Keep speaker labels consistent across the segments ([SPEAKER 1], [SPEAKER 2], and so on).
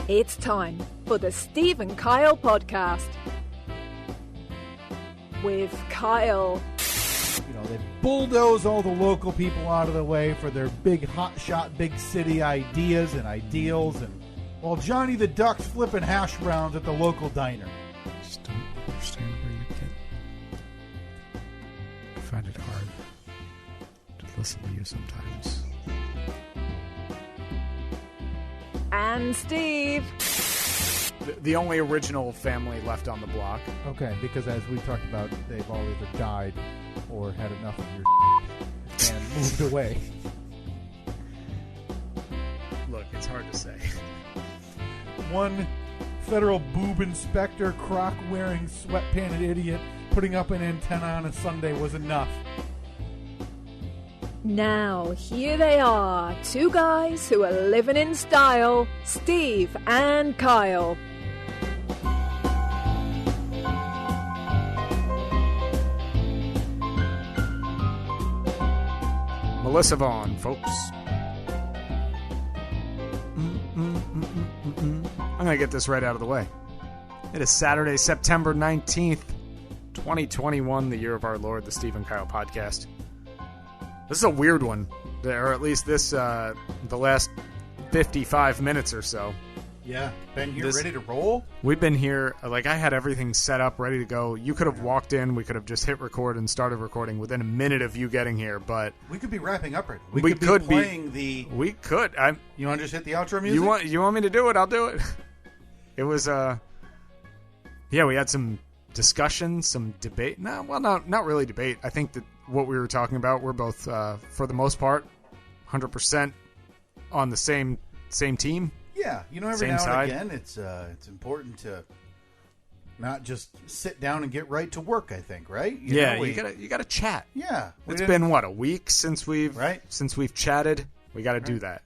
[SPEAKER 1] It's time for the Steve and Kyle podcast. With Kyle.
[SPEAKER 2] You know, they bulldoze all the local people out of the way for their big hotshot, big city ideas and ideals, and while Johnny the Duck's flipping hash browns at the local diner.
[SPEAKER 3] I just don't understand where you get. I find it hard to listen to you sometimes.
[SPEAKER 1] And Steve.
[SPEAKER 4] The only original family left on the block.
[SPEAKER 2] Okay, because as we talked about, they've all either died or had enough of your and moved away.
[SPEAKER 4] Look, it's hard to say.
[SPEAKER 2] One federal boob inspector, croc-wearing, sweat-panted idiot putting up an antenna on a Sunday was enough.
[SPEAKER 1] Now, here they are, two guys who are living in style, Steve and Kyle.
[SPEAKER 4] Melissa Vaughn, folks. I'm going to get this right out of the way. It is Saturday, September 19th, 2021, the year of our Lord, the Steve and Kyle podcast. This is a weird one, or at least this, the last 55 minutes or so.
[SPEAKER 2] Yeah, been here ready to roll?
[SPEAKER 4] We've been here, like I had everything set up, ready to go. You could have walked in, we could have just hit record and started recording within a minute of you getting here, but...
[SPEAKER 2] We could be wrapping up right now.
[SPEAKER 4] We could be
[SPEAKER 2] playing the...
[SPEAKER 4] We could.
[SPEAKER 2] You want to just hit the outro music?
[SPEAKER 4] You want me to do it? I'll do it. It was, yeah, we had some discussion, some debate. No, well, not really debate. I think that what we were talking about, we're both, for the most part, 100% on the same team.
[SPEAKER 2] Yeah, you know, every
[SPEAKER 4] Same
[SPEAKER 2] now
[SPEAKER 4] side.
[SPEAKER 2] and again, it's important to not just sit down and get right to work. I think, right? You
[SPEAKER 4] gotta chat.
[SPEAKER 2] Yeah,
[SPEAKER 4] It's been what, a week since we've chatted. We got to do that.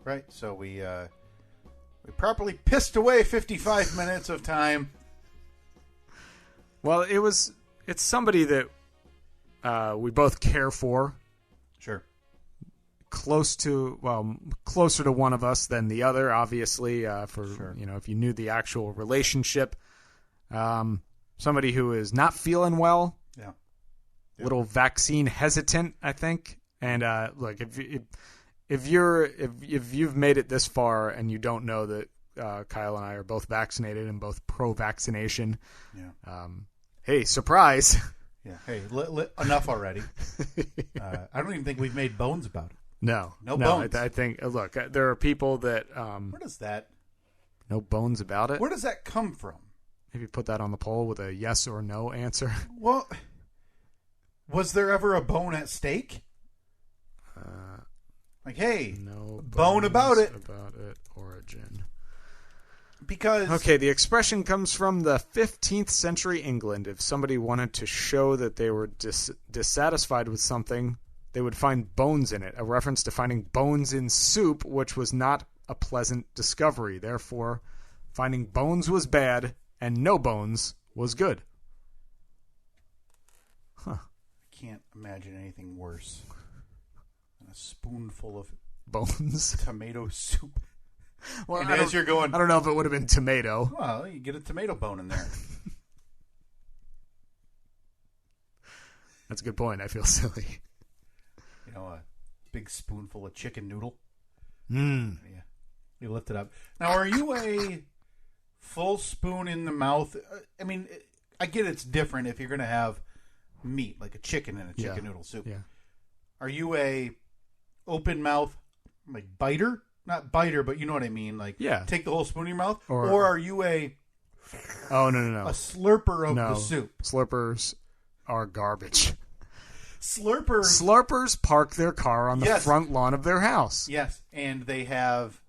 [SPEAKER 2] Right. So we properly pissed away 55 minutes of time.
[SPEAKER 4] Well, it's somebody that we both care for.
[SPEAKER 2] Sure.
[SPEAKER 4] Closer to one of us than the other, obviously,
[SPEAKER 2] Sure.
[SPEAKER 4] If you knew the actual relationship. Somebody who is not feeling well.
[SPEAKER 2] Yeah.
[SPEAKER 4] Little vaccine hesitant, I think. And look, if you've made it this far and you don't know that Kyle and I are both vaccinated and both pro-vaccination, hey, surprise.
[SPEAKER 2] Yeah. Hey, enough already. I don't even think we've made bones about it.
[SPEAKER 4] No
[SPEAKER 2] bones.
[SPEAKER 4] I think, look, there are people that...
[SPEAKER 2] Where does that...
[SPEAKER 4] No bones about it?
[SPEAKER 2] Where does that come from?
[SPEAKER 4] Maybe put that on the poll with a yes or no answer.
[SPEAKER 2] Well, was there ever a bone at stake? Like, hey,
[SPEAKER 4] no
[SPEAKER 2] bone about it.
[SPEAKER 4] About it, origin.
[SPEAKER 2] Because...
[SPEAKER 4] Okay, the expression comes from the 15th century England. If somebody wanted to show that they were dissatisfied with something, they would find bones in it, a reference to finding bones in soup, which was not a pleasant discovery. Therefore, finding bones was bad, and no bones was good. Huh.
[SPEAKER 2] I can't imagine anything worse than a spoonful of
[SPEAKER 4] bones.
[SPEAKER 2] Tomato soup.
[SPEAKER 4] Well,
[SPEAKER 2] and as you're going...
[SPEAKER 4] I don't know if it would have been tomato.
[SPEAKER 2] Well, you get a tomato bone in there.
[SPEAKER 4] That's a good point. I feel silly.
[SPEAKER 2] You know, a big spoonful of chicken noodle.
[SPEAKER 4] Yeah.
[SPEAKER 2] You lift it up. Now, are you a full spoon in the mouth? I mean, I get it's different if you're going to have meat, like a chicken in a chicken noodle soup.
[SPEAKER 4] Yeah.
[SPEAKER 2] Are you a open mouth, like biter? Not biter, but you know what I mean. Like, take the whole spoon in your mouth? Or are you a...
[SPEAKER 4] Oh, no.
[SPEAKER 2] A slurper of the soup?
[SPEAKER 4] Slurpers are garbage.
[SPEAKER 2] Slurpers
[SPEAKER 4] park their car on the front lawn of their house.
[SPEAKER 2] Yes, and they have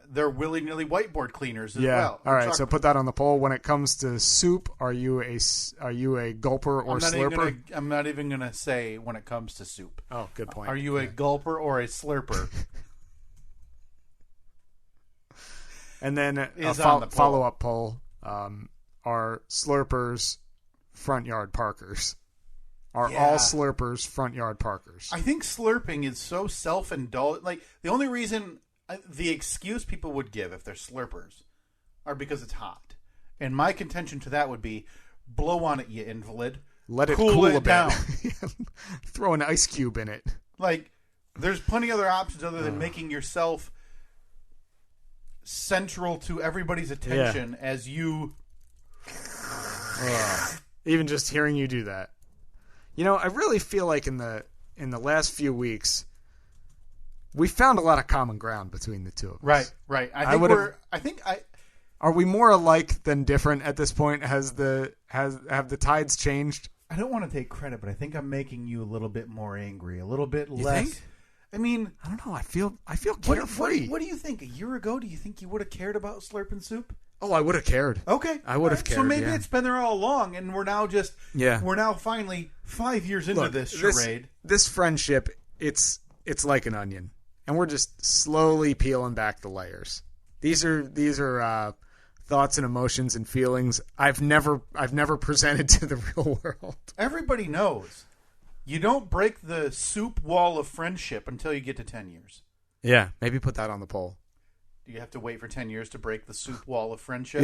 [SPEAKER 2] their willy-nilly whiteboard cleaners as well.
[SPEAKER 4] All right, so put that on the poll. When it comes to soup, are you a gulper or slurper?
[SPEAKER 2] I'm not even going to say when it comes to soup.
[SPEAKER 4] Oh, good point.
[SPEAKER 2] Are you a gulper or a slurper?
[SPEAKER 4] And then a follow-up poll, are slurpers front yard parkers? Are all slurpers front yard parkers?
[SPEAKER 2] I think slurping is so self-indulgent. Like, the only reason, the excuse people would give if they're slurpers are because it's hot. And my contention to that would be, blow on it, you invalid.
[SPEAKER 4] Let it cool a bit.
[SPEAKER 2] Down.
[SPEAKER 4] Throw an ice cube in it.
[SPEAKER 2] Like, there's plenty other options other than making yourself central to everybody's attention as you...
[SPEAKER 4] Even just hearing you do that. You know, I really feel like in the last few weeks, we found a lot of common ground between the two of us.
[SPEAKER 2] Right.
[SPEAKER 4] Are we more alike than different at this point? Have the tides changed?
[SPEAKER 2] I don't want to take credit, but I think I'm making you a little bit more angry, a little bit less.
[SPEAKER 4] Think?
[SPEAKER 2] I mean,
[SPEAKER 4] I don't know. I feel carefree.
[SPEAKER 2] What do you think? A year ago, do you think you would have cared about slurping soup?
[SPEAKER 4] Oh, I would have cared.
[SPEAKER 2] Okay,
[SPEAKER 4] I would have cared.
[SPEAKER 2] So maybe it's been there all along, and we're now finally 5 years into this charade.
[SPEAKER 4] This friendship, it's like an onion, and we're just slowly peeling back the layers. These are thoughts and emotions and feelings I've never presented to the real world.
[SPEAKER 2] Everybody knows you don't break the soup wall of friendship until you get to 10 years.
[SPEAKER 4] Yeah, maybe put that on the poll.
[SPEAKER 2] Do you have to wait for 10 years to break the soup wall of friendship?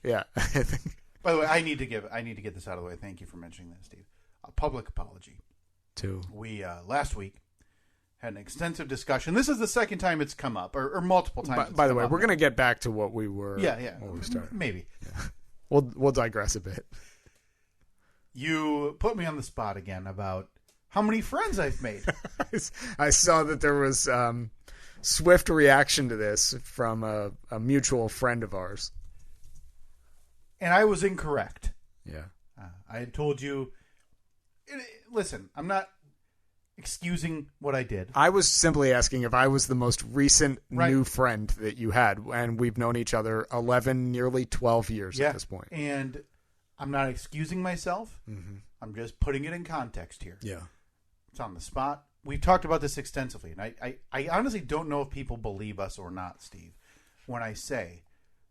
[SPEAKER 4] Yeah. I think.
[SPEAKER 2] By the way, I need to get this out of the way. Thank you for mentioning that, Steve. A public apology. We last week had an extensive discussion. This is the second time it's come up, or multiple times.
[SPEAKER 4] By the way, we're going to get back to what we were.
[SPEAKER 2] Yeah.
[SPEAKER 4] When we started.
[SPEAKER 2] Maybe.
[SPEAKER 4] Yeah. We'll digress a bit.
[SPEAKER 2] You put me on the spot again about how many friends I've made.
[SPEAKER 4] I saw that there was swift reaction to this from a mutual friend of ours.
[SPEAKER 2] And I was incorrect.
[SPEAKER 4] Yeah.
[SPEAKER 2] I had told you, listen, I'm not excusing what I did.
[SPEAKER 4] I was simply asking if I was the most recent new friend that you had, and we've known each other 11, nearly 12 years at this point.
[SPEAKER 2] And I'm not excusing myself.
[SPEAKER 4] Mm-hmm.
[SPEAKER 2] I'm just putting it in context here.
[SPEAKER 4] Yeah.
[SPEAKER 2] It's on the spot. We've talked about this extensively, and I honestly don't know if people believe us or not, Steve, when I say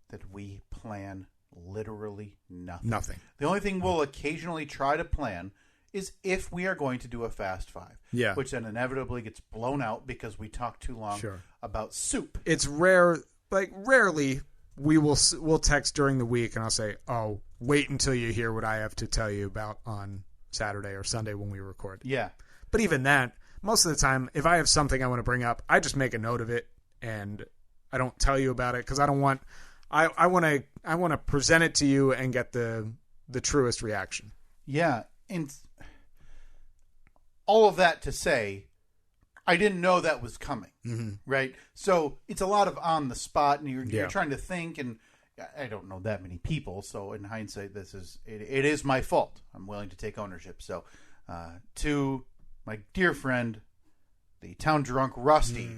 [SPEAKER 2] that we plan literally nothing.
[SPEAKER 4] Nothing.
[SPEAKER 2] The only thing we'll occasionally try to plan is if we are going to do a Fast Five.
[SPEAKER 4] Yeah.
[SPEAKER 2] Which then inevitably gets blown out because we talk too long about soup.
[SPEAKER 4] It's rare, like rarely we'll text during the week and I'll say, oh, wait until you hear what I have to tell you about on Saturday or Sunday when we record.
[SPEAKER 2] Yeah.
[SPEAKER 4] But even that, most of the time, if I have something I want to bring up, I just make a note of it and I don't tell you about it because I don't want... I want to present it to you and get the truest reaction.
[SPEAKER 2] Yeah, and all of that to say, I didn't know that was coming, right? So it's a lot of on the spot, and you're trying to think, and I don't know that many people, so in hindsight, it is my fault. I'm willing to take ownership. So to my dear friend, the town drunk Rusty,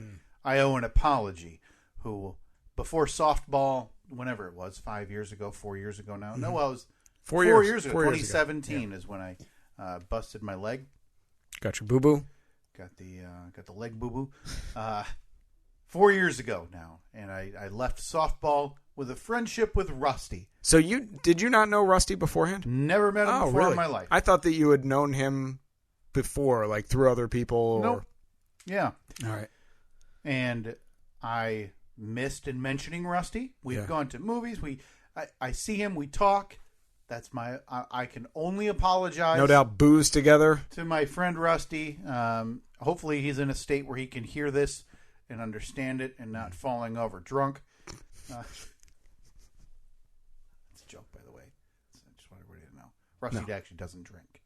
[SPEAKER 2] I owe an apology, who before softball, whenever it was, 5 years ago, 4 years ago now. No, well, it was 4 years ago. 2017 is when I busted my leg.
[SPEAKER 4] Got your boo-boo?
[SPEAKER 2] Got the leg boo-boo. 4 years ago now. And I left softball with a friendship with Rusty.
[SPEAKER 4] So did you not know Rusty beforehand?
[SPEAKER 2] Never met him before in my life.
[SPEAKER 4] I thought that you had known him before, like through other people.
[SPEAKER 2] Nope. Yeah.
[SPEAKER 4] All right.
[SPEAKER 2] And I missed in mentioning Rusty. We've gone to movies. I see him. We talk. That's I can only apologize.
[SPEAKER 4] No doubt booze together.
[SPEAKER 2] To my friend Rusty. Hopefully he's in a state where he can hear this and understand it and not falling over drunk. It's a joke, by the way. I just want everybody to know. Rusty actually doesn't drink.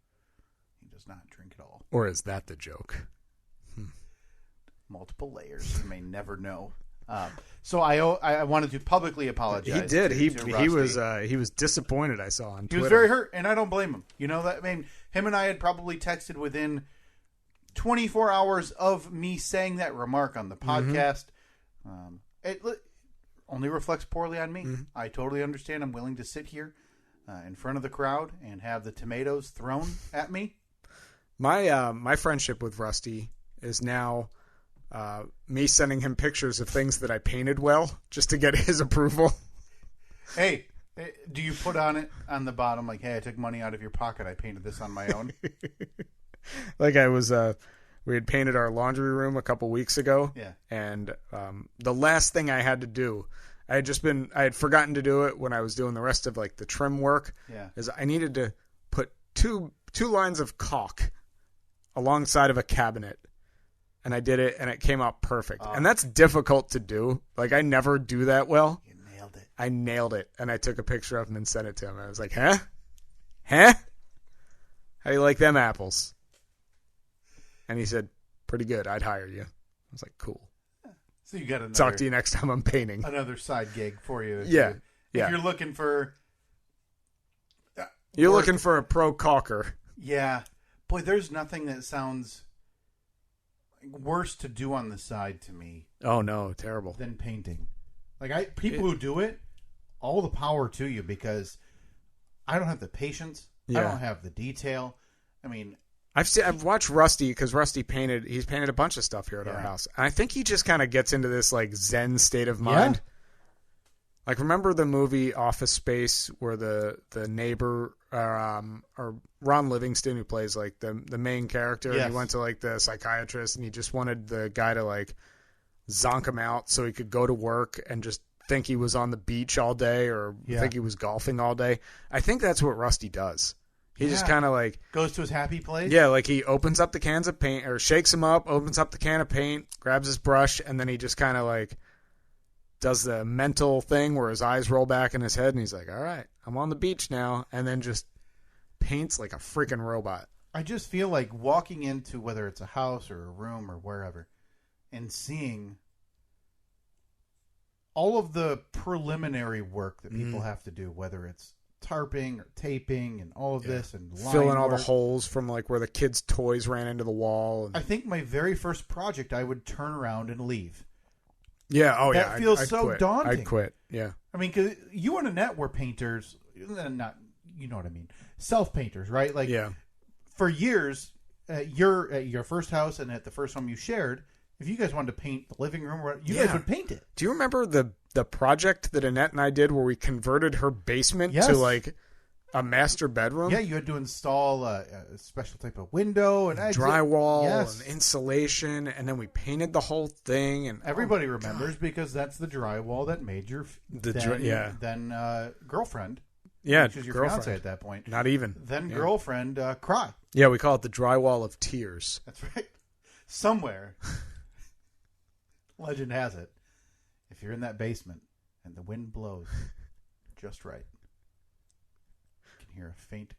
[SPEAKER 2] He does not drink at all.
[SPEAKER 4] Or is that the joke?
[SPEAKER 2] Multiple layers. You may never know. So I wanted to publicly apologize.
[SPEAKER 4] He did.
[SPEAKER 2] To
[SPEAKER 4] He was disappointed. I saw on Twitter.
[SPEAKER 2] He was very hurt, and I don't blame him. You know that. I mean, him and I had probably texted within 24 hours of me saying that remark on the podcast. It only reflects poorly on me. I totally understand. I'm willing to sit here in front of the crowd and have the tomatoes thrown at me.
[SPEAKER 4] My friendship with Rusty is now me sending him pictures of things that I painted well just to get his approval.
[SPEAKER 2] Hey, do you put on the bottom like, hey, I took money out of your pocket. I painted this on my own.
[SPEAKER 4] Like we had painted our laundry room a couple weeks ago.
[SPEAKER 2] Yeah.
[SPEAKER 4] And the last thing I had to do I had forgotten to do it when I was doing the rest of like the trim work.
[SPEAKER 2] Yeah.
[SPEAKER 4] Is I needed to put two lines of caulk alongside of a cabinet. And I did it, and it came out perfect. And that's difficult to do. Like, I never do that well.
[SPEAKER 2] You nailed it.
[SPEAKER 4] I nailed it, and I took a picture of him and sent it to him. I was like, huh? Huh? How do you like them apples? And he said, pretty good. I'd hire you. I was like, cool.
[SPEAKER 2] So you got another,
[SPEAKER 4] talk to you next time I'm painting.
[SPEAKER 2] Another side gig for you. If
[SPEAKER 4] Yeah.
[SPEAKER 2] If you're looking for...
[SPEAKER 4] You're looking for a pro caulker.
[SPEAKER 2] Yeah. Boy, there's nothing that sounds worse to do on the side to me.
[SPEAKER 4] Oh, no. Terrible.
[SPEAKER 2] Than painting. Like, people who do it, all the power to you, because I don't have the patience.
[SPEAKER 4] Yeah.
[SPEAKER 2] I don't have the detail. I mean...
[SPEAKER 4] I've watched Rusty, because Rusty he's painted a bunch of stuff here at our house. And I think he just kind of gets into this like Zen state of mind.
[SPEAKER 2] Yeah.
[SPEAKER 4] Like, remember the movie Office Space where the neighbor or Ron Livingston, who plays like the main character,
[SPEAKER 2] yes.
[SPEAKER 4] He went to like the psychiatrist and he just wanted the guy to like zonk him out so he could go to work and just think he was on the beach all day or think he was golfing all day. I think that's what Rusty does. He just kind of like...
[SPEAKER 2] goes to his happy place?
[SPEAKER 4] Yeah, like he opens up the cans of paint, or shakes them up, opens up the can of paint, grabs his brush, and then he just kind of like does the mental thing where his eyes roll back in his head, and he's like, all right, I'm on the beach now, and then just paints like a freaking robot.
[SPEAKER 2] I just feel like walking into, whether it's a house or a room or wherever, and seeing all of the preliminary work that people have to do, whether it's tarping or taping and all of this and
[SPEAKER 4] filling all the holes from like where the kids' toys ran into the wall. And...
[SPEAKER 2] I think my very first project, I would turn around and leave.
[SPEAKER 4] Yeah,
[SPEAKER 2] that feels
[SPEAKER 4] I'd
[SPEAKER 2] so
[SPEAKER 4] quit.
[SPEAKER 2] daunting.
[SPEAKER 4] I'd quit. Yeah,
[SPEAKER 2] I mean, because you and Annette were painters, not you know what I mean, self painters, right? Like, for years, at your first house and at the first home you shared, if you guys wanted to paint the living room, you guys would paint it.
[SPEAKER 4] Do you remember the project that Annette and I did where we converted her basement to like a master bedroom?
[SPEAKER 2] Yeah, you had to install a special type of window and
[SPEAKER 4] drywall and insulation, and then we painted the whole thing. And
[SPEAKER 2] everybody remembers because that's the drywall that made your girlfriend.
[SPEAKER 4] Yeah,
[SPEAKER 2] which was your fiance at that point.
[SPEAKER 4] Not even.
[SPEAKER 2] Then girlfriend cry.
[SPEAKER 4] Yeah, we call it the drywall of tears.
[SPEAKER 2] That's right. Somewhere, legend has it, if you're in that basement and the wind blows just right, you can hear a faint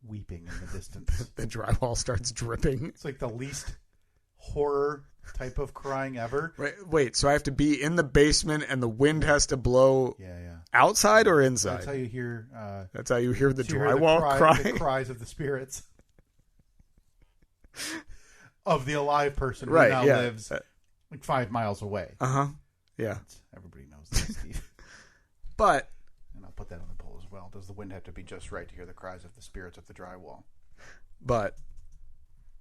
[SPEAKER 2] weeping in the distance.
[SPEAKER 4] The drywall starts dripping.
[SPEAKER 2] It's like the least horror type of crying ever.
[SPEAKER 4] Wait, so I have to be in the basement and the wind has to blow outside or inside?
[SPEAKER 2] That's how you hear...
[SPEAKER 4] that's how you hear the drywall cry?
[SPEAKER 2] The cries of the spirits of the alive person who now lives like 5 miles away.
[SPEAKER 4] Uh-huh. Yeah.
[SPEAKER 2] Everybody knows that, Steve.
[SPEAKER 4] But...
[SPEAKER 2] And I'll put that on the poll as well. Does the wind have to be just right to hear the cries of the spirits of the drywall?
[SPEAKER 4] But...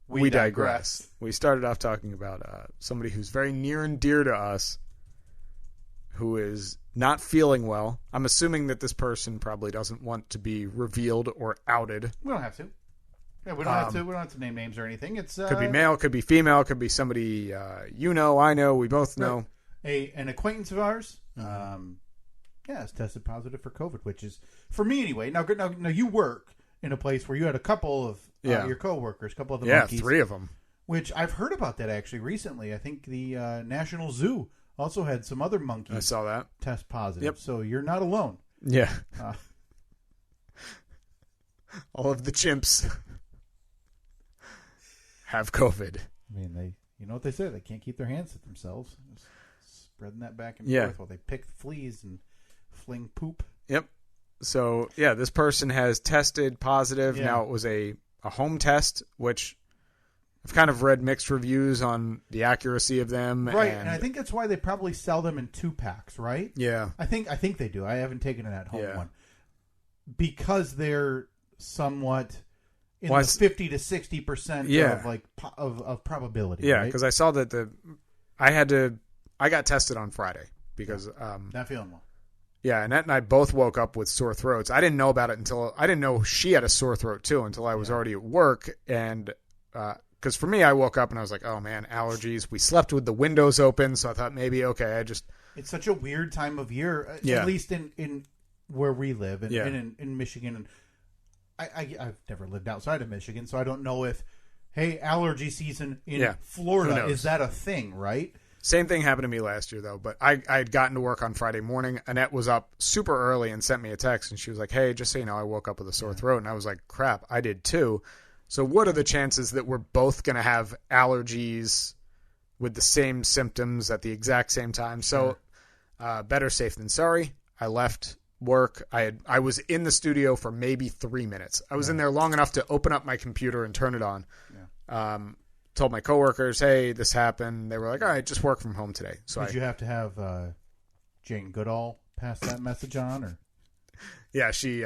[SPEAKER 4] We digress. We started off talking about somebody who's very near and dear to us who is not feeling well. I'm assuming that this person probably doesn't want to be revealed or outed.
[SPEAKER 2] We don't have to. Yeah, we don't have to. We don't have to name names or anything. It's
[SPEAKER 4] could be male, could be female, could be somebody I know, we both know.
[SPEAKER 2] An acquaintance of ours, has tested positive for COVID, which is, for me anyway. Now you work in a place where you had a couple of your coworkers, a couple of the monkeys.
[SPEAKER 4] 3 of them.
[SPEAKER 2] Which I've heard about that actually recently. I think the National Zoo also had some other monkeys.
[SPEAKER 4] I saw that
[SPEAKER 2] test positive.
[SPEAKER 4] Yep.
[SPEAKER 2] So you're not alone.
[SPEAKER 4] Yeah. All of the chimps have COVID.
[SPEAKER 2] I mean, you know what they say? They can't keep their hands to themselves. Just spreading that back and forth while they pick fleas and fling poop.
[SPEAKER 4] Yep. So, this person has tested positive. Yeah. Now, it was a home test, which I've kind of read mixed reviews on the accuracy of them.
[SPEAKER 2] Right, and I think that's why they probably sell them in 2-packs, right?
[SPEAKER 4] Yeah.
[SPEAKER 2] I think they do. I haven't taken an at-home one. Because they're somewhat in the 50 to 60% of probability.
[SPEAKER 4] Yeah, because I saw that I got tested on Friday because
[SPEAKER 2] not feeling well.
[SPEAKER 4] Yeah, Annette and I both woke up with sore throats. I didn't know about it I didn't know she had a sore throat too until I was already at work. And because for me, I woke up and I was like, oh man, allergies. We slept with the windows open, so I thought maybe, okay, I just
[SPEAKER 2] It's such a weird time of year, at least in where we live, and in Michigan. And I've never lived outside of Michigan, so I don't know if, allergy season in Florida, is that a thing, right?
[SPEAKER 4] Same thing happened to me last year, though. But I had gotten to work on Friday morning. Annette was up super early and sent me a text, and she was like, hey, just so you know, I woke up with a sore throat. And I was like, crap, I did too. So what are the chances that we're both going to have allergies with the same symptoms at the exact same time? So better safe than sorry. I left work. I was in the studio for maybe 3 minutes. I was in there long enough to open up my computer and turn it on. Yeah. Told my coworkers, hey, this happened. They were like, all right, just work from home today. So
[SPEAKER 2] Did you have to have Jane Goodall pass that message on? Or?
[SPEAKER 4] Yeah, she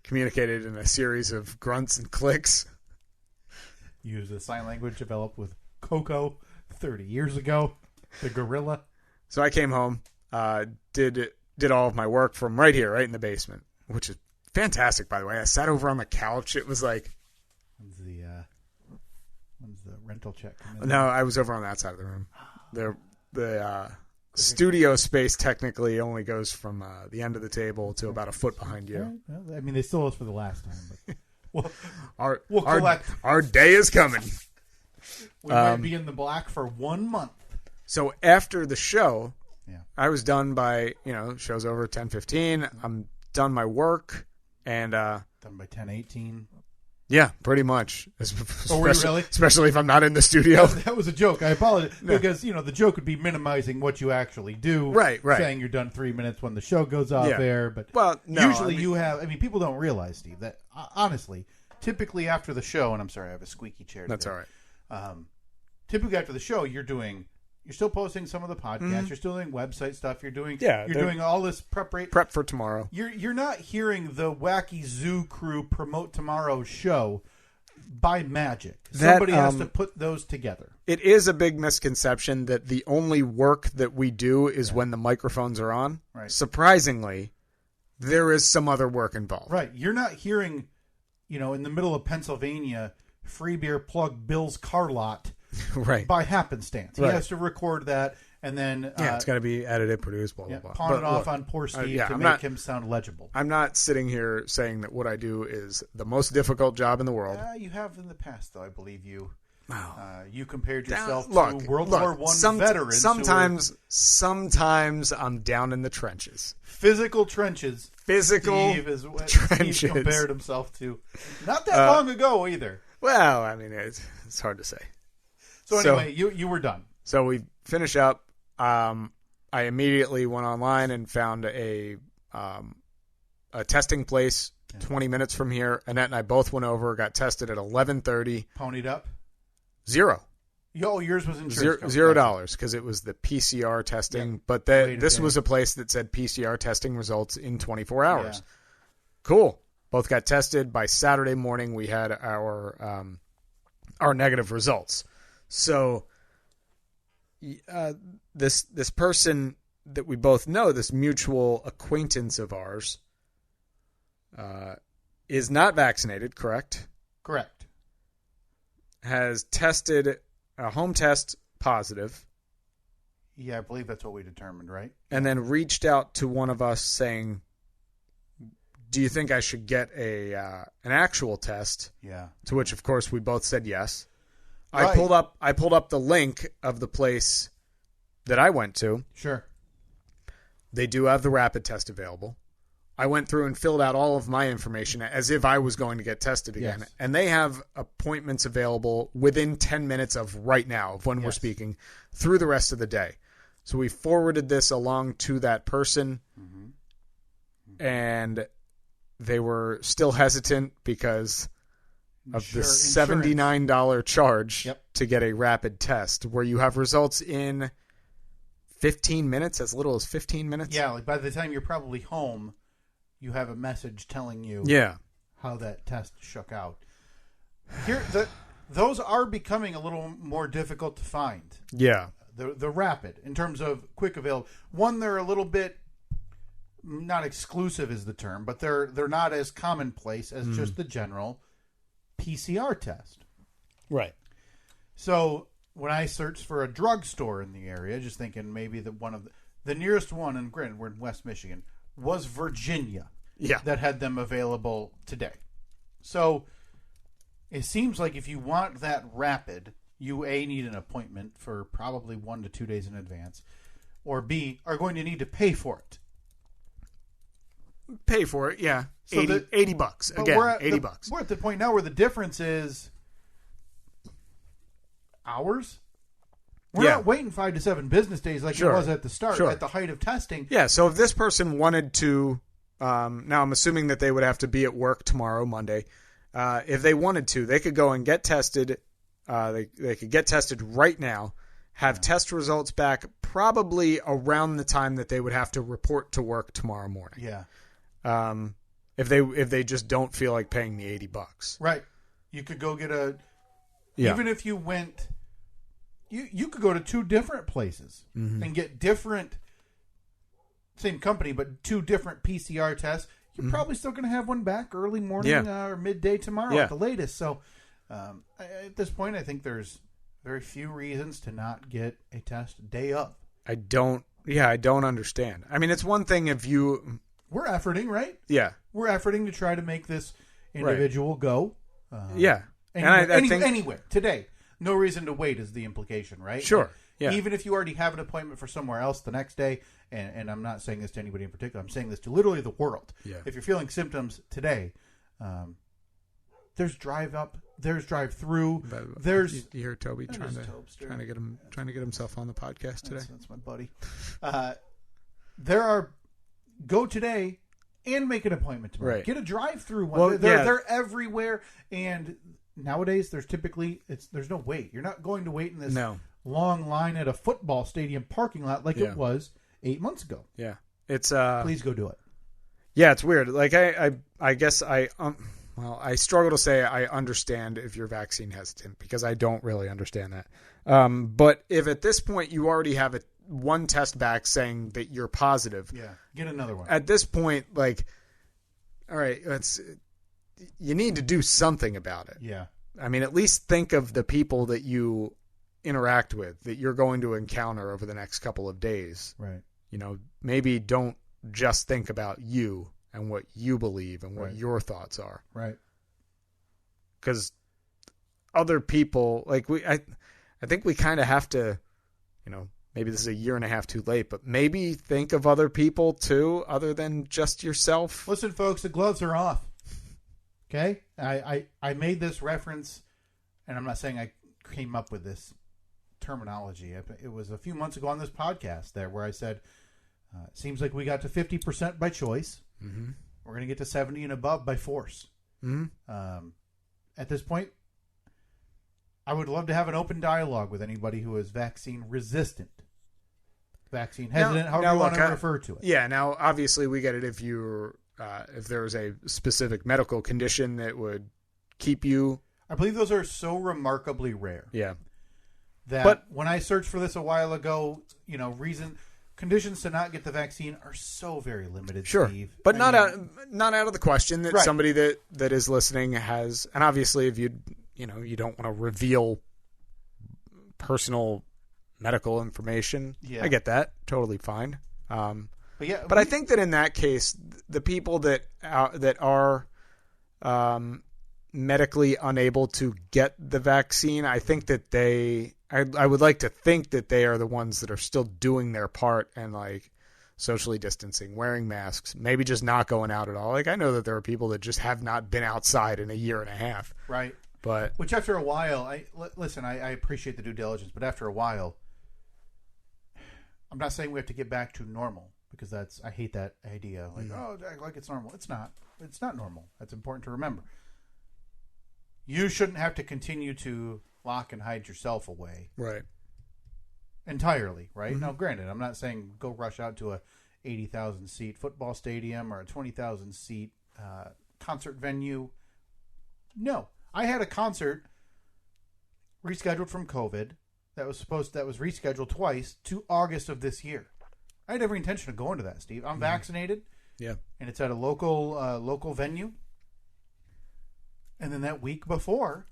[SPEAKER 4] communicated in a series of grunts and clicks.
[SPEAKER 2] Used a sign language developed with Coco 30 years ago, the gorilla.
[SPEAKER 4] So I came home, did all of my work from right here, right in the basement, which is fantastic, by the way. I sat over on the couch. It was like...
[SPEAKER 2] When's the rental check come in?
[SPEAKER 4] No, I was over on that side of the room. The studio space technically only goes from the end of the table to about a foot behind you.
[SPEAKER 2] Well, I mean, they stole us for the last time, but
[SPEAKER 4] we'll collect. Our day is coming.
[SPEAKER 2] We might be in the black for 1 month.
[SPEAKER 4] So after the show, I was done by, show's over at 10:15. I'm done my work and
[SPEAKER 2] done by 10:18.
[SPEAKER 4] Yeah, pretty much.
[SPEAKER 2] Were you really?
[SPEAKER 4] Especially if I'm not in the studio.
[SPEAKER 2] That was a joke. I apologize. Because, the joke would be minimizing what you actually do.
[SPEAKER 4] Right.
[SPEAKER 2] Saying you're done 3 minutes when the show goes off air. But usually you have... people don't realize, Steve, that honestly, typically after the show, and I'm sorry, I have a squeaky chair today.
[SPEAKER 4] That's all right.
[SPEAKER 2] Typically after the show, you're still posting some of the podcasts. You're still doing website stuff. You're doing all this
[SPEAKER 4] prep for tomorrow.
[SPEAKER 2] You're not hearing the Wacky Zoo crew promote tomorrow's show by magic. Somebody has to put those together.
[SPEAKER 4] It is a big misconception that the only work that we do is when the microphones are on.
[SPEAKER 2] Right.
[SPEAKER 4] Surprisingly, there is some other work involved.
[SPEAKER 2] Right. You're not hearing, in the middle of Pennsylvania, free beer plug Bill's car lot.
[SPEAKER 4] Right.
[SPEAKER 2] By happenstance. He has to record that and then...
[SPEAKER 4] it's got to be edited, produced, blah, blah, blah.
[SPEAKER 2] Pawn it off on poor Steve to make him sound legible.
[SPEAKER 4] I'm not sitting here saying that what I do is the most difficult job in the world.
[SPEAKER 2] You have in the past, though, I believe you.
[SPEAKER 4] Wow.
[SPEAKER 2] You compared yourself to World War I veterans.
[SPEAKER 4] Sometimes I'm down in the trenches.
[SPEAKER 2] Physical trenches.
[SPEAKER 4] Steve is what trenches.
[SPEAKER 2] Steve compared himself to. Not that long ago, either.
[SPEAKER 4] Well, I mean, it's hard to say.
[SPEAKER 2] So anyway, you were done.
[SPEAKER 4] So we finish up. I immediately went online and found a testing place 20 minutes from here. Annette and I both went over, got tested at 11:30.
[SPEAKER 2] Ponied up?
[SPEAKER 4] Zero.
[SPEAKER 2] Yours was insurance.
[SPEAKER 4] $0 because it was the PCR testing. Yep. But this was a place that said PCR testing results in 24 hours. Yeah. Cool. Both got tested. By Saturday morning, we had our negative results. So this person that we both know, this mutual acquaintance of ours, is not vaccinated, correct?
[SPEAKER 2] Correct.
[SPEAKER 4] Has tested a home test positive.
[SPEAKER 2] Yeah, I believe that's what we determined, right?
[SPEAKER 4] And then reached out to one of us saying, do you think I should get an actual test?
[SPEAKER 2] Yeah.
[SPEAKER 4] To which, of course, we both said yes.
[SPEAKER 2] Right.
[SPEAKER 4] I pulled up the link of the place that I went to.
[SPEAKER 2] Sure.
[SPEAKER 4] They do have the rapid test available. I went through and filled out all of my information as if I was going to get tested again.
[SPEAKER 2] Yes.
[SPEAKER 4] And they have appointments available within 10 minutes of right now, of when we're speaking, through the rest of the day. So we forwarded this along to that person, and they were still hesitant because of the $79 charge to get a rapid test, where you have results in 15 minutes, as little as 15 minutes.
[SPEAKER 2] Yeah, like by the time you're probably home, you have a message telling you how that test shook out. Those are becoming a little more difficult to find.
[SPEAKER 4] Yeah.
[SPEAKER 2] The rapid, in terms of quick available. One, they're a little bit, not exclusive is the term, but they're not as commonplace as just the general PCR test.
[SPEAKER 4] Right.
[SPEAKER 2] So when I searched for a drugstore in the area, just thinking maybe that one of the nearest one, and granted, we're in West Michigan, was Virginia.
[SPEAKER 4] Yeah.
[SPEAKER 2] That had them available today. So it seems like if you want that rapid, you A, need an appointment for probably 1 to 2 days in advance, or B, are going to need to pay for it.
[SPEAKER 4] Pay for it, yeah.
[SPEAKER 2] So
[SPEAKER 4] $80 bucks. Again, $80 bucks.
[SPEAKER 2] We're at the point now where the difference is hours. We're not waiting 5 to 7 business days like it was at the start, at the height of testing.
[SPEAKER 4] Yeah, so if this person wanted to, now I'm assuming that they would have to be at work tomorrow, Monday. If they wanted to, they could go and get tested. They could get tested right now, have test results back probably around the time that they would have to report to work tomorrow morning.
[SPEAKER 2] Yeah.
[SPEAKER 4] If they just don't feel like paying the $80.
[SPEAKER 2] Right. You could go get even if you went, you could go to 2 different places and get different, same company, but 2 different PCR tests. You're probably still going to have one back early morning or midday tomorrow at the latest. So at this point, I think there's very few reasons to not get a test day of. I don't
[SPEAKER 4] understand. I mean, it's one thing if you...
[SPEAKER 2] We're efforting, right?
[SPEAKER 4] Yeah.
[SPEAKER 2] We're efforting to try to make this individual go.
[SPEAKER 4] Yeah.
[SPEAKER 2] Anywhere,
[SPEAKER 4] and I think...
[SPEAKER 2] anywhere. Today. No reason to wait is the implication, right?
[SPEAKER 4] Sure. Yeah.
[SPEAKER 2] Even if you already have an appointment for somewhere else the next day, and I'm not saying this to anybody in particular, I'm saying this to literally the world.
[SPEAKER 4] Yeah.
[SPEAKER 2] If you're feeling symptoms today, there's drive up, there's drive through, there's...
[SPEAKER 4] You hear Toby trying to get himself on the podcast today?
[SPEAKER 2] That's my buddy. There are... Go today and make an appointment tomorrow.
[SPEAKER 4] Right.
[SPEAKER 2] Get a drive-through one.
[SPEAKER 4] Well,
[SPEAKER 2] they're everywhere, and nowadays there's no wait. You're not going to wait in this long line at a football stadium parking lot like it was 8 months ago.
[SPEAKER 4] Yeah, it's
[SPEAKER 2] please go do it.
[SPEAKER 4] Yeah, it's weird. Like I guess I struggle to say I understand if you're vaccine hesitant because I don't really understand that. But if at this point you already have one test back saying that you're positive.
[SPEAKER 2] Yeah, get another one.
[SPEAKER 4] At this point, like, all right, you need to do something about it.
[SPEAKER 2] Yeah.
[SPEAKER 4] I mean, at least think of the people that you interact with, that you're going to encounter over the next couple of days.
[SPEAKER 2] Right.
[SPEAKER 4] You know, maybe don't just think about you and what you believe and what your thoughts are.
[SPEAKER 2] Right.
[SPEAKER 4] Because other people, like I think we kind of have to, you know, maybe this is a year and a half too late, but maybe think of other people too, other than just yourself.
[SPEAKER 2] Listen, folks, the gloves are off. Okay? I made this reference, and I'm not saying I came up with this terminology. It was a few months ago on this podcast where I said, it seems like we got to 50% by choice.
[SPEAKER 4] Mm-hmm.
[SPEAKER 2] We're going to get to 70 and above by force.
[SPEAKER 4] Mm-hmm.
[SPEAKER 2] At this point, I would love to have an open dialogue with anybody who is vaccine resistant, vaccine hesitant, however you want to refer to it.
[SPEAKER 4] Yeah. Now, obviously, we get it if there was a specific medical condition that would keep you.
[SPEAKER 2] I believe those are so remarkably rare.
[SPEAKER 4] Yeah.
[SPEAKER 2] But when I searched for this a while ago, you know, conditions to not get the vaccine are so very limited.
[SPEAKER 4] Sure,
[SPEAKER 2] Steve.
[SPEAKER 4] But not out of the question that somebody that is listening has, and obviously, if you don't want to reveal personal medical information. Yeah. I get that. Totally fine. But I think that in that case, the people that are medically unable to get the vaccine, I think that I would like to think that they are the ones that are still doing their part and like socially distancing, wearing masks, maybe just not going out at all. Like I know that there are people that just have not been outside in a year and a half.
[SPEAKER 2] Right.
[SPEAKER 4] But
[SPEAKER 2] which after a while, I appreciate the due diligence, but after a while, I'm not saying we have to get back to normal because I hate that idea. Like it's normal. It's not. It's not normal. That's important to remember. You shouldn't have to continue to lock and hide yourself away.
[SPEAKER 4] Right.
[SPEAKER 2] Entirely, right? Mm-hmm. Now, granted, I'm not saying go rush out to a 80,000 seat football stadium or a 20,000 seat concert venue. No. I had a concert rescheduled from COVID that was rescheduled twice to August of this year. I had every intention of going to that, Steve. I'm vaccinated.
[SPEAKER 4] Yeah.
[SPEAKER 2] And it's at a local venue. And then that week before,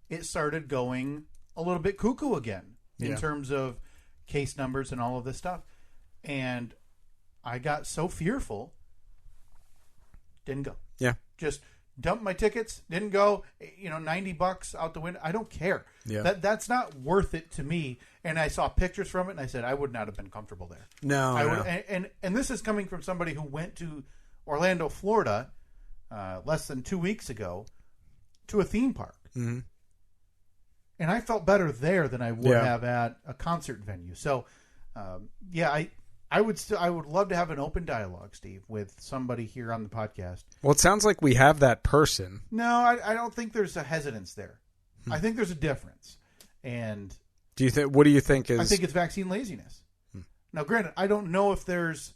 [SPEAKER 2] it started going a little bit cuckoo again in
[SPEAKER 4] Yeah.
[SPEAKER 2] terms of case numbers and all of this stuff. And I got so fearful, didn't go.
[SPEAKER 4] Yeah.
[SPEAKER 2] Just dumped my tickets, didn't go. $90 out the window. I don't care.
[SPEAKER 4] Yeah.
[SPEAKER 2] That's not worth it to me. And I saw pictures from it, and I said I would not have been comfortable there.
[SPEAKER 4] No,
[SPEAKER 2] I
[SPEAKER 4] no.
[SPEAKER 2] would, and this is coming from somebody who went to Orlando, Florida, less than 2 weeks ago, to a theme park.
[SPEAKER 4] Mm-hmm.
[SPEAKER 2] And I felt better there than I would have at a concert venue. So, I would love to have an open dialogue, Steve, with somebody here on the podcast.
[SPEAKER 4] Well, it sounds like we have that person.
[SPEAKER 2] No, I don't think there's a hesitance there. I think there's a difference. And
[SPEAKER 4] What do you think is?
[SPEAKER 2] I think it's vaccine laziness. Now, granted, I don't know the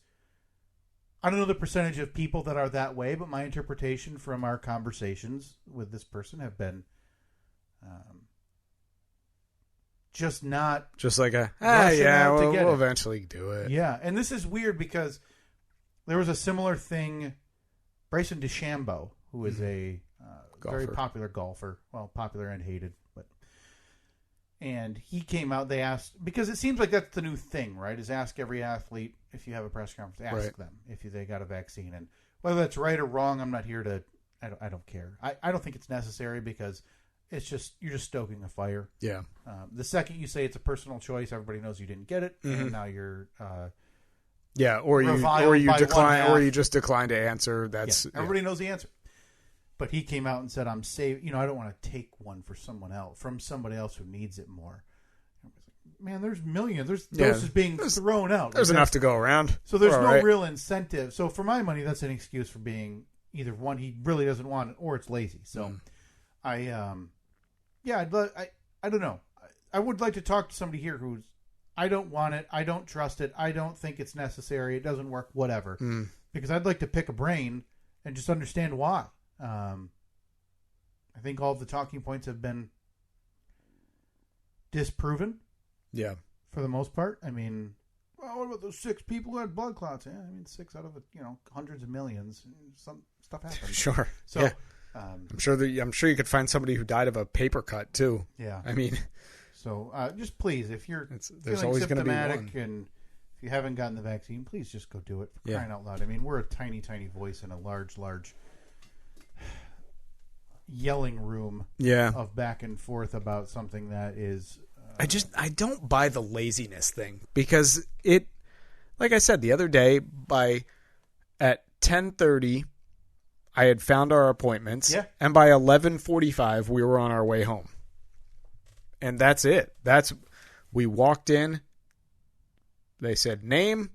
[SPEAKER 2] percentage of people that are that way, but my interpretation from our conversations with this person have been just not...
[SPEAKER 4] Just like
[SPEAKER 2] rushing out to get
[SPEAKER 4] we'll
[SPEAKER 2] it.
[SPEAKER 4] eventually do it.
[SPEAKER 2] Yeah, and this is weird because there was a similar thing. Bryson DeChambeau, who is a very popular golfer, well, popular and hated, and he came out. They asked, because it seems like that's the new thing, right? Is ask every athlete if you have a press conference, ask them if they got a vaccine, and whether that's right or wrong, I'm not here to. I don't care. I don't think it's necessary because it's just you're just stoking a fire.
[SPEAKER 4] Yeah.
[SPEAKER 2] The second you say it's a personal choice, everybody knows you didn't get it, and now you're.
[SPEAKER 4] Yeah, or you decline, or you just decline to answer. That's
[SPEAKER 2] everybody knows the answer. But he came out and said, "I'm saving. I don't want to take one for from somebody else who needs it more." Man, there's millions. There's doses being thrown out.
[SPEAKER 4] There's enough to go around.
[SPEAKER 2] So there's no real incentive. So for my money, that's an excuse for being either one, he really doesn't want it, or it's lazy. So I don't know. I would like to talk to somebody here who's, I don't want it. I don't trust it. I don't think it's necessary. It doesn't work, whatever. Because I'd like to pick a brain and just understand why. I think all of the talking points have been disproven. Yeah. For the most part. I mean, well, what about those 6 people who had blood clots? Yeah, I mean, 6 out of hundreds of millions. Some stuff happens.
[SPEAKER 4] Sure.
[SPEAKER 2] So
[SPEAKER 4] I'm sure you could find somebody who died of a paper cut too.
[SPEAKER 2] Yeah.
[SPEAKER 4] I mean,
[SPEAKER 2] so just please, if you're
[SPEAKER 4] there's always going to be
[SPEAKER 2] symptomatic and if you haven't gotten the vaccine, please just go do it. For crying out loud. I mean, we're a tiny, tiny voice in a large yelling room of back and forth about something that is...
[SPEAKER 4] I don't buy the laziness thing because it, like I said the other day, at 10:30, I had found our appointments, and by 11:45 we were on our way home, and that's it. We walked in. They said name,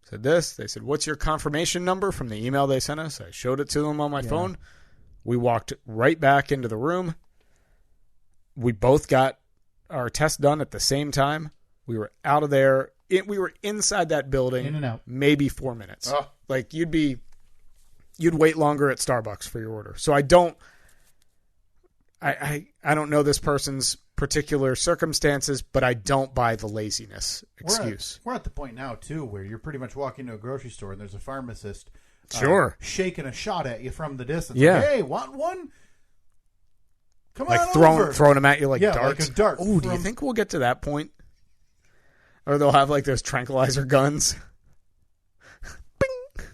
[SPEAKER 4] said this. They said, "What's your confirmation number?" from the email they sent us. I showed it to them on my phone. We walked right back into the room. We both got our test done at the same time. We were out of there. We were inside that building, in and out, maybe 4 minutes. Oh. Like you'd wait longer at Starbucks for your order. So I don't know this person's particular circumstances, but I don't buy the laziness excuse.
[SPEAKER 2] We're at the point now too where you're pretty much walking to a grocery store and there's a pharmacist shaking a shot at you from the distance.
[SPEAKER 4] Yeah.
[SPEAKER 2] Like, hey, want one? Come
[SPEAKER 4] like
[SPEAKER 2] on
[SPEAKER 4] throwing them at you like darts.
[SPEAKER 2] Like a dart.
[SPEAKER 4] Oh, do you think we'll get to that point? Or they'll have like those tranquilizer guns. Bing!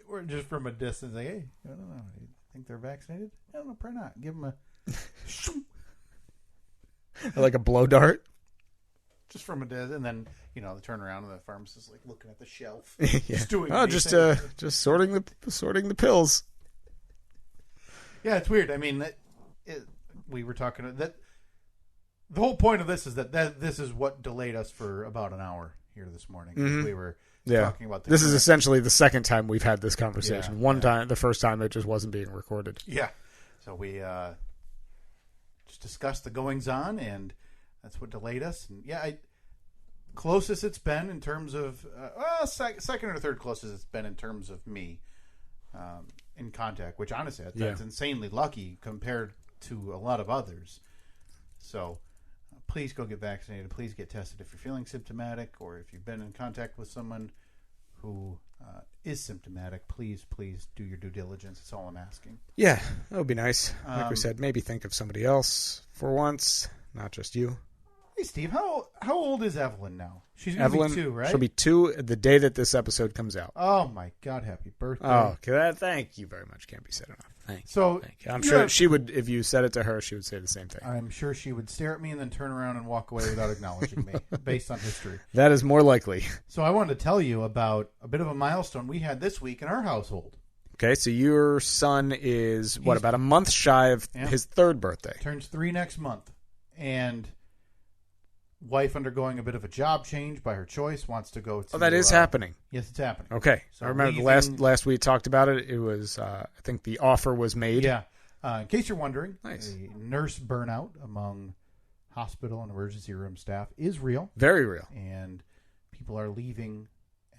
[SPEAKER 2] Or just from a distance, like, hey, I don't know. You think they're vaccinated? I don't know, probably not. Give them a...
[SPEAKER 4] like a blow dart?
[SPEAKER 2] Just from a distance, and then, they turn around and the pharmacist is like looking at the shelf.
[SPEAKER 4] Just doing just sorting the pills.
[SPEAKER 2] Yeah, it's weird. I mean, we were talking that the whole point of this is that this is what delayed us for about an hour here this morning. Mm-hmm. We were talking about
[SPEAKER 4] this is essentially the second time we've had this conversation. Time, the first time it just wasn't being recorded.
[SPEAKER 2] Yeah. So we just discussed the goings on, and that's what delayed us. And closest it's been in terms of second or third closest it's been in terms of me. In contact, which honestly, that's insanely lucky compared to a lot of others. So please go get vaccinated. Please get tested if you're feeling symptomatic or if you've been in contact with someone who is symptomatic, please do your due diligence. That's all I'm asking.
[SPEAKER 4] Yeah, that would be nice. Like we said, maybe think of somebody else for once, not just you.
[SPEAKER 2] Hey, Steve, how old is Evelyn now? She's going to be 2, right?
[SPEAKER 4] She'll be 2 the day that this episode comes out.
[SPEAKER 2] Oh, my God. Happy birthday.
[SPEAKER 4] Oh, okay. Thank you very much. Can't be said enough. Thank you. I'm
[SPEAKER 2] you
[SPEAKER 4] sure
[SPEAKER 2] have-
[SPEAKER 4] she would, if you said it to her, she would say the same thing.
[SPEAKER 2] I'm sure she would stare at me and then turn around and walk away without acknowledging me, based on history.
[SPEAKER 4] That is more likely.
[SPEAKER 2] So I wanted to tell you about a bit of a milestone we had this week in our household.
[SPEAKER 4] Okay, so your son is, about a month shy of his 3rd birthday?
[SPEAKER 2] Turns 3 next month. And wife undergoing a bit of a job change by her choice, wants to go to...
[SPEAKER 4] Oh, that is happening.
[SPEAKER 2] Yes, it's happening.
[SPEAKER 4] Okay.
[SPEAKER 2] So
[SPEAKER 4] I remember last we talked about it. It was, I think the offer was made.
[SPEAKER 2] Yeah. In case you're wondering,
[SPEAKER 4] Nice.
[SPEAKER 2] a nurse burnout among hospital and emergency room staff is real.
[SPEAKER 4] Very real.
[SPEAKER 2] And people are leaving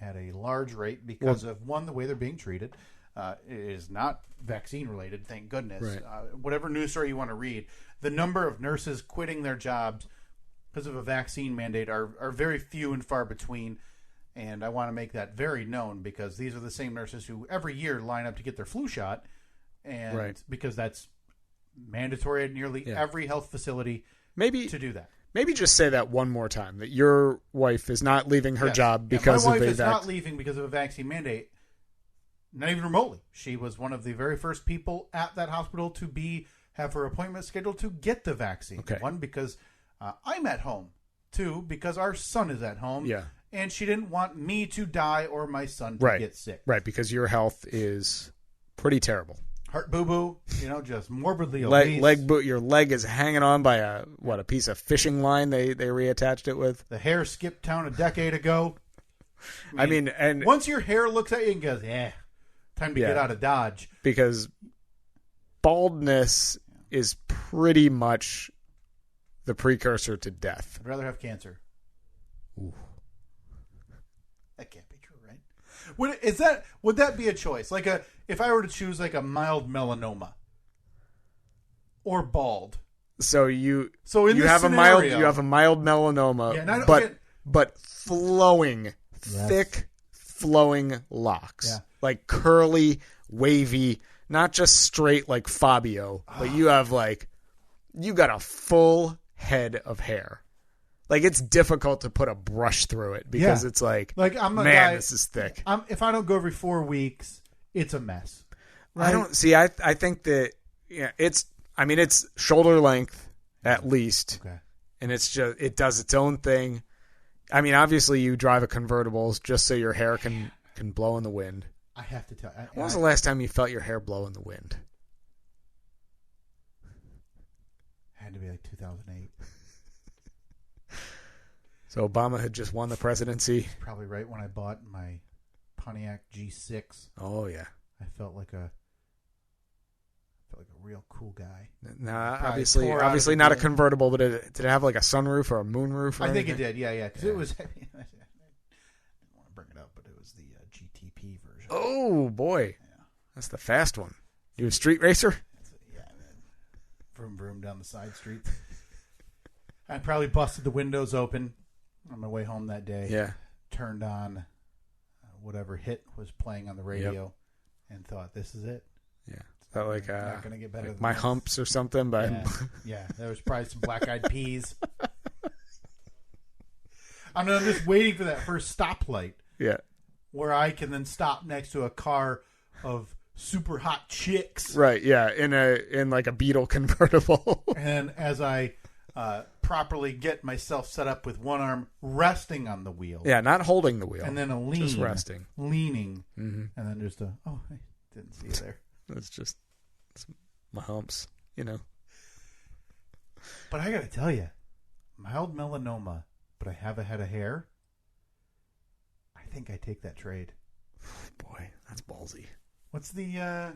[SPEAKER 2] at a large rate because of, one, the way they're being treated. It is not vaccine related, thank goodness.
[SPEAKER 4] Right.
[SPEAKER 2] Whatever news story you want to read, the number of nurses quitting their jobs because of a vaccine mandate are very few and far between. And I want to make that very known because these are the same nurses who every year line up to get their flu shot. And because that's mandatory at nearly every health facility to do that.
[SPEAKER 4] Maybe just say that one more time, that your wife is not leaving her job because
[SPEAKER 2] my
[SPEAKER 4] of
[SPEAKER 2] wife is not leaving because of a vaccine mandate. Not even remotely. She was one of the very first people at that hospital to have her appointment scheduled to get the vaccine.
[SPEAKER 4] Okay.
[SPEAKER 2] One, because I'm at home. 2, because our son is at home.
[SPEAKER 4] Yeah.
[SPEAKER 2] And she didn't want me to die or my son to get sick.
[SPEAKER 4] Right, because your health is pretty terrible.
[SPEAKER 2] Heart boo-boo, just morbidly obese.
[SPEAKER 4] Your leg is hanging on by a piece of fishing line they reattached it with.
[SPEAKER 2] The hair skipped town a decade ago.
[SPEAKER 4] I mean, and
[SPEAKER 2] once your hair looks at you and goes, time to get out of Dodge.
[SPEAKER 4] Because baldness is pretty much the precursor to death.
[SPEAKER 2] I'd rather have cancer.
[SPEAKER 4] Ooh.
[SPEAKER 2] That can't be true, right? Would that be a choice? Like if I were to choose like a mild melanoma or bald.
[SPEAKER 4] So you
[SPEAKER 2] in
[SPEAKER 4] have
[SPEAKER 2] scenario,
[SPEAKER 4] a mild melanoma, but flowing, thick flowing locks.
[SPEAKER 2] Yeah.
[SPEAKER 4] Like curly, wavy, not just straight like Fabio, but you got a full head of hair. Like, it's difficult to put a brush through it because it's like I'm a guy, this is thick.
[SPEAKER 2] If I don't go every 4 weeks, it's a mess. Right?
[SPEAKER 4] I don't see. I think that it's shoulder length at least, and it does its own thing. I mean, obviously, you drive a convertible just so your hair can blow in the wind.
[SPEAKER 2] I have to tell.
[SPEAKER 4] When was the last time you felt your hair blow in the wind?
[SPEAKER 2] Had to be like 2008.
[SPEAKER 4] So Obama had just won the presidency.
[SPEAKER 2] Probably right when I bought my Pontiac G6.
[SPEAKER 4] Oh yeah,
[SPEAKER 2] I felt like a real cool guy.
[SPEAKER 4] Nah, obviously not a convertible, but did it have like a sunroof or a moonroof?
[SPEAKER 2] I think it did. Yeah, because it was. I didn't want to bring it up, but it was the GTP version.
[SPEAKER 4] Oh boy, that's the fast one. You a street racer?
[SPEAKER 2] Yeah, vroom vroom down the side streets. I probably busted the windows open on my way home that day.
[SPEAKER 4] Yeah.
[SPEAKER 2] Turned on whatever hit was playing on the radio and thought, this is it.
[SPEAKER 4] Yeah. Felt like
[SPEAKER 2] not going to get better than
[SPEAKER 4] My
[SPEAKER 2] this.
[SPEAKER 4] Humps or something. But
[SPEAKER 2] yeah, there was probably some black-eyed peas. I'm just waiting for that first stoplight.
[SPEAKER 4] Yeah.
[SPEAKER 2] Where I can then stop next to a car of super hot chicks.
[SPEAKER 4] Right, yeah. In like a Beetle convertible.
[SPEAKER 2] And as I properly get myself set up with one arm resting on the wheel.
[SPEAKER 4] Yeah, not holding the wheel.
[SPEAKER 2] And then a lean.
[SPEAKER 4] Just resting.
[SPEAKER 2] Leaning.
[SPEAKER 4] Mm-hmm.
[SPEAKER 2] And then just I didn't see you there.
[SPEAKER 4] It's my humps,
[SPEAKER 2] But I got to tell you, mild melanoma, but I have a head of hair. I think I take that trade.
[SPEAKER 4] Boy, that's ballsy.
[SPEAKER 2] What's the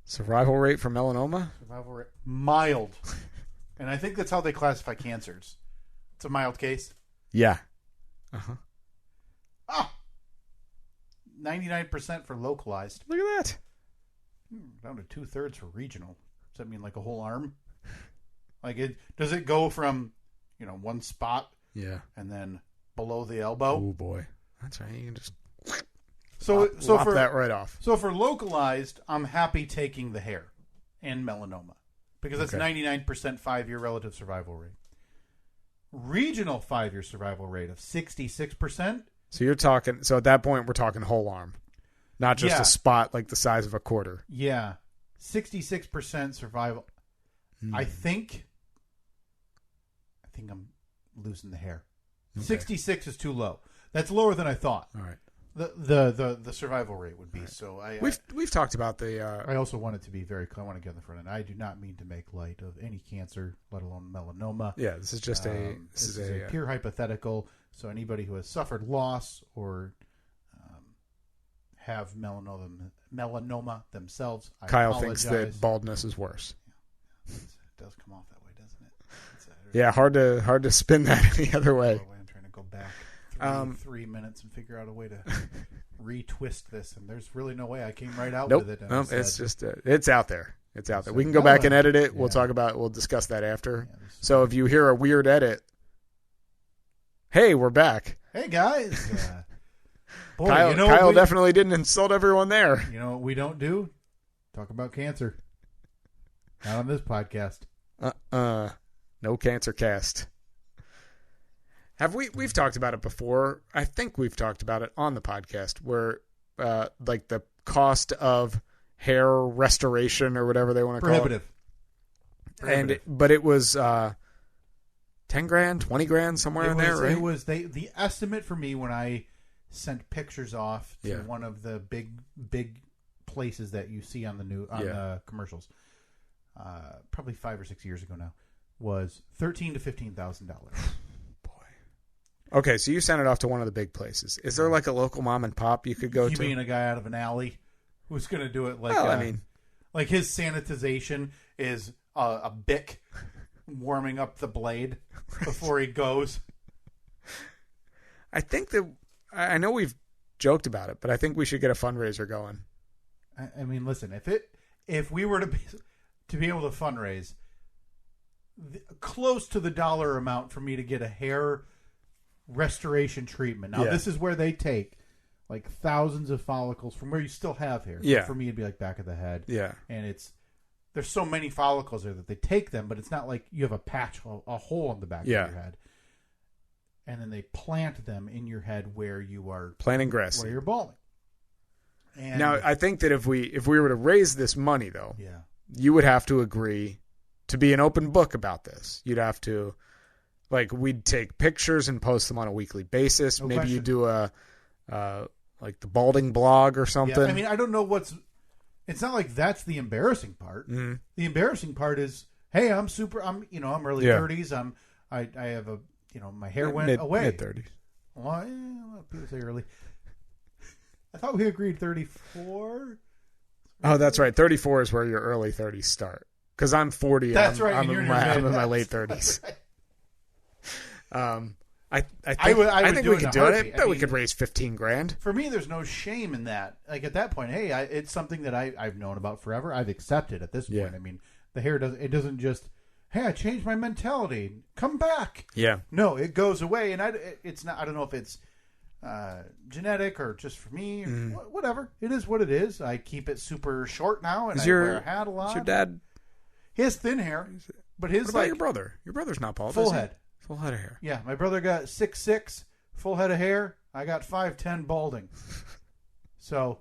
[SPEAKER 4] survival rate for melanoma?
[SPEAKER 2] Survival rate. Mild. And I think that's how they classify cancers. It's a mild case.
[SPEAKER 4] Yeah. Uh-huh.
[SPEAKER 2] 99% for localized.
[SPEAKER 4] Look at that.
[SPEAKER 2] Down to 2/3 for regional. Does that mean like a whole arm? Does it go from, one spot?
[SPEAKER 4] Yeah.
[SPEAKER 2] And then below the elbow?
[SPEAKER 4] Oh boy. That's right. You can just lop that right off.
[SPEAKER 2] So for localized, I'm happy taking the hair and melanoma because that's 99% 5-year relative survival rate. Regional 5-year survival rate of 66%.
[SPEAKER 4] So you're talking. So at that point, we're talking whole arm, not just a spot like the size of a quarter.
[SPEAKER 2] Yeah, 66% survival. I think I'm losing the hair. Okay. 66 is too low. That's lower than I thought.
[SPEAKER 4] All right.
[SPEAKER 2] The survival rate would be. Right. So
[SPEAKER 4] we've talked about the.
[SPEAKER 2] I also want it to be very. I want to get in the front end. I do not mean to make light of any cancer, let alone melanoma.
[SPEAKER 4] Yeah, this is just this is a
[SPEAKER 2] pure hypothetical. So anybody who has suffered loss or have melanoma themselves,
[SPEAKER 4] Kyle
[SPEAKER 2] apologize.
[SPEAKER 4] thinks that baldness is worse.
[SPEAKER 2] Yeah. It does come off that way, doesn't it?
[SPEAKER 4] Yeah, hard to spin that any other way.
[SPEAKER 2] I'm trying to go back 3 minutes and figure out a way to retwist this, and there's really no way. I came right out with it. And
[SPEAKER 4] it's just it's out there. It's out there. We can go back and edit it. Yeah. We'll discuss that after. Yeah, so if you hear a weird edit, hey, we're back.
[SPEAKER 2] Hey guys. Boy,
[SPEAKER 4] Kyle definitely didn't insult everyone there.
[SPEAKER 2] You know what we don't do? Talk about cancer. Not on this podcast.
[SPEAKER 4] No cancer cast. We've talked about it before. I think we've talked about it on the podcast where like the cost of hair restoration or whatever they want to call it. Prohibitive. But it was 10 grand, 20 grand, somewhere in there, right?
[SPEAKER 2] It was the estimate for me when I sent pictures off to one of the big places that you see on the commercials. Probably 5 or 6 years ago now, was $13,000 to $15,000.
[SPEAKER 4] Boy. Okay, so you sent it off to one of the big places. Is there like a local mom and pop you could go to?
[SPEAKER 2] You mean a guy out of an alley who's going to do it like? Like his sanitization is a Bic warming up the blade before he goes.
[SPEAKER 4] I think that I know we've joked about it, but I think we should get a fundraiser going.
[SPEAKER 2] I mean, listen, if we were to be able to fundraise close to the dollar amount for me to get a hair restoration treatment. Now, this is where they take like thousands of follicles from where you still have hair.
[SPEAKER 4] Yeah.
[SPEAKER 2] For me, it'd be like back of the head.
[SPEAKER 4] Yeah.
[SPEAKER 2] And there's so many follicles there that they take them, but it's not like you have a patch, a hole in the back of your head. And then they plant them in your head where you are
[SPEAKER 4] planting grass,
[SPEAKER 2] where you're balding. And
[SPEAKER 4] now, I think that if we were to raise this money, though, you would have to agree to be an open book about this. You'd have to, like, we'd take pictures and post them on a weekly basis.
[SPEAKER 2] No
[SPEAKER 4] Maybe
[SPEAKER 2] question.
[SPEAKER 4] you do like the balding blog or something.
[SPEAKER 2] Yeah, I mean, I don't know it's not like that's the embarrassing part.
[SPEAKER 4] Mm-hmm.
[SPEAKER 2] The embarrassing part is, hey, I'm early 30s. I have my hair went away.
[SPEAKER 4] Mid-30s.
[SPEAKER 2] Well, people say early. I thought we agreed 34.
[SPEAKER 4] Oh, that's right. 34 is where your early 30s start. Because I'm 40.
[SPEAKER 2] That's right.
[SPEAKER 4] I'm in my late 30s.
[SPEAKER 2] Right.
[SPEAKER 4] I think we could do it. I bet we could raise 15 grand.
[SPEAKER 2] For me, there's no shame in that. Like at that point, hey, it's something that I've known about forever. I've accepted at this point.
[SPEAKER 4] Yeah.
[SPEAKER 2] I mean, the hair doesn't just, hey, I changed my mentality. Come back.
[SPEAKER 4] Yeah.
[SPEAKER 2] No, it goes away, and it's not. I don't know if it's genetic or just for me or whatever. It is what it is. I keep it super short now, and I wear a hat a lot.
[SPEAKER 4] Is your dad?
[SPEAKER 2] He has thin hair, but his
[SPEAKER 4] what about your brother? Your brother's not bald.
[SPEAKER 2] Full head.
[SPEAKER 4] Full head of hair.
[SPEAKER 2] Yeah, my brother got 6'6", full head of hair. I got 5'10", balding. So,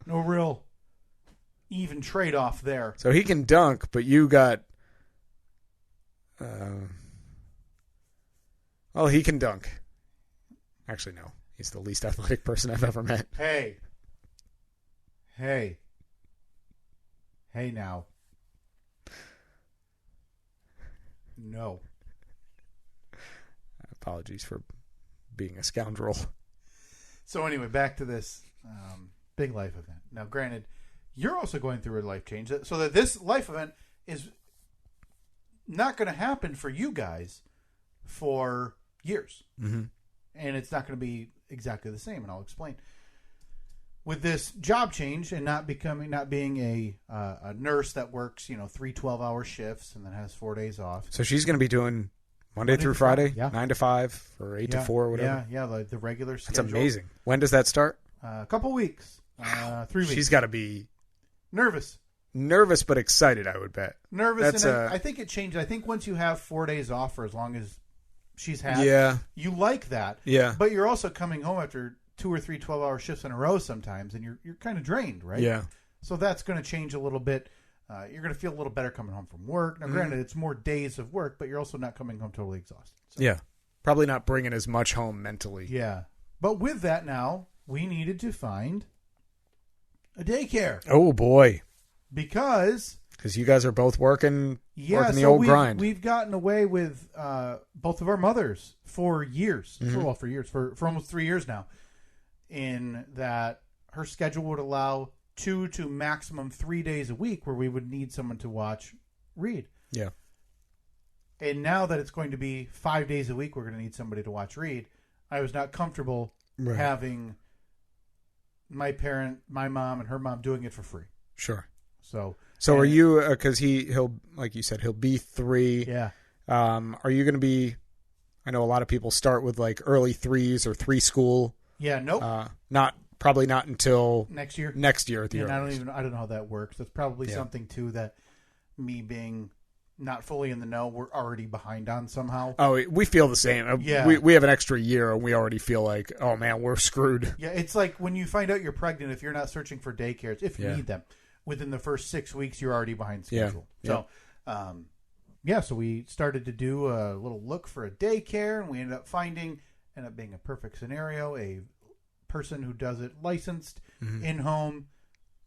[SPEAKER 2] no real even trade-off there.
[SPEAKER 4] So he can dunk, but you got... well, he can dunk. Actually, no. He's the least athletic person I've ever met.
[SPEAKER 2] Hey now. No.
[SPEAKER 4] Apologies for being a scoundrel.
[SPEAKER 2] So anyway, back to this big life event. Now, granted, you're also going through a life change, so that this life event is not going to happen for you guys for years.
[SPEAKER 4] Mm-hmm.
[SPEAKER 2] And it's not going to be exactly the same, and I'll explain. With this job change and not being a nurse that works 3 12-hour shifts and then has 4 days off.
[SPEAKER 4] So she's going to be doing Monday through Friday,
[SPEAKER 2] yeah.
[SPEAKER 4] 9 to 5 or 8 to 4 or whatever.
[SPEAKER 2] Yeah, the regular schedule.
[SPEAKER 4] That's amazing. When does that start?
[SPEAKER 2] A couple weeks. 3 weeks.
[SPEAKER 4] She's got to be
[SPEAKER 2] nervous
[SPEAKER 4] but excited, I would bet.
[SPEAKER 2] Nervous, and I think it changed. I think once you have 4 days off for as long as she's had, you like that.
[SPEAKER 4] Yeah.
[SPEAKER 2] But you're also coming home after 2 or 3 12-hour shifts in a row sometimes, and you're kind of drained, right?
[SPEAKER 4] Yeah.
[SPEAKER 2] So that's going to change a little bit. You're going to feel a little better coming home from work. Now, granted, it's more days of work, but you're also not coming home totally exhausted. So.
[SPEAKER 4] Yeah. Probably not bringing as much home mentally.
[SPEAKER 2] Yeah. But with that now, we needed to find a daycare.
[SPEAKER 4] Oh, boy.
[SPEAKER 2] Because
[SPEAKER 4] you guys are both working the old grind.
[SPEAKER 2] We've gotten away with both of our mothers for years. For almost 3 years now. In that her schedule would allow 2 to maximum 3 days a week where we would need someone to watch Reed.
[SPEAKER 4] Yeah.
[SPEAKER 2] And now that it's going to be 5 days a week, we're going to need somebody to watch Reed. I was not comfortable having my mom and her mom doing it for free.
[SPEAKER 4] Sure.
[SPEAKER 2] So
[SPEAKER 4] are you, because he'll, like you said, he'll be 3.
[SPEAKER 2] Yeah.
[SPEAKER 4] Are you going to be, I know a lot of people start with like early 3s or 3 school.
[SPEAKER 2] Yeah, nope.
[SPEAKER 4] Probably not until
[SPEAKER 2] next year.
[SPEAKER 4] Next year at the
[SPEAKER 2] earliest. I don't know how that works. That's probably something too that me being not fully in the know, we're already behind on somehow.
[SPEAKER 4] Oh, we feel the same.
[SPEAKER 2] Yeah.
[SPEAKER 4] We have an extra year and we already feel like, oh man, we're screwed.
[SPEAKER 2] Yeah, it's like when you find out you're pregnant, if you're not searching for daycares, if you need them, within the first 6 weeks, you're already behind schedule.
[SPEAKER 4] Yeah.
[SPEAKER 2] So, so we started to do a little look for a daycare, and we ended up being a perfect scenario, a person who does it licensed, in-home.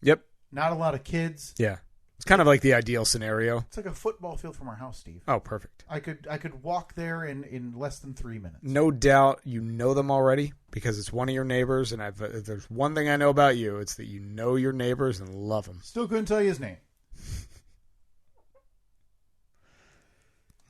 [SPEAKER 4] Yep.
[SPEAKER 2] Not a lot of kids.
[SPEAKER 4] Yeah. It's kind of like the ideal scenario.
[SPEAKER 2] It's like a football field from our house, Steve.
[SPEAKER 4] Oh, perfect.
[SPEAKER 2] I could walk there in less than 3 minutes.
[SPEAKER 4] No doubt you know them already because it's one of your neighbors, and if there's one thing I know about you, it's that you know your neighbors and love them.
[SPEAKER 2] Still couldn't tell you his name.